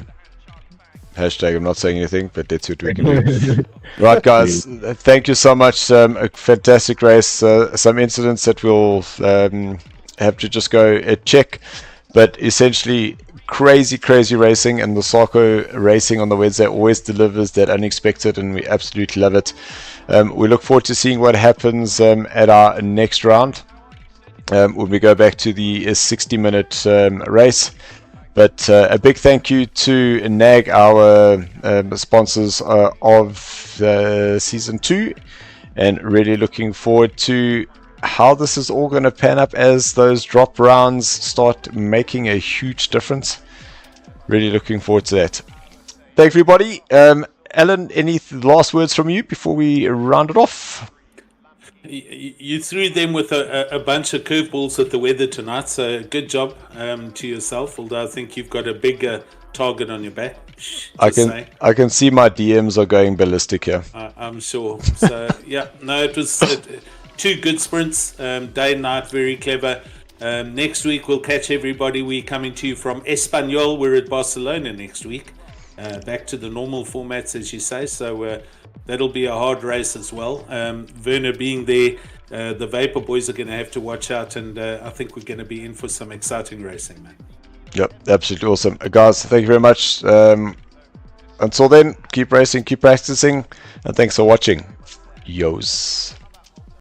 Hashtag I'm not saying anything, but let's see what we can do. Right, guys, thank you so much. A fantastic race. Some incidents that we'll have to just go check, but essentially crazy racing, and the SARCO racing on the Wednesday always delivers that unexpected, and we absolutely love it. We look forward to seeing what happens at our next round when we go back to the 60-minute race. But a big thank you to NAG, our sponsors of Season 2, and really looking forward to how this is all going to pan up as those drop rounds start making a huge difference. Really looking forward to that. Thank you, everybody. Alan, any last words from you before we round it off? You threw them with a bunch of curveballs at the weather tonight, so good job to yourself, although I think you've got a bigger target on your back. I can see my DMs are going ballistic here. I'm sure. So yeah, no, it was two good sprints, day and night, very clever. Next week we'll catch everybody. We're coming to you from Espanyol. We're at Barcelona next week. Back to the normal formats, as you say. So that'll be a hard race as well. Werner being there, the Vapor boys are going to have to watch out, and I think we're going to be in for some exciting racing, man. Yep, absolutely awesome. Guys, thank you very much. Until then, keep racing, keep practicing, and thanks for watching. Yos.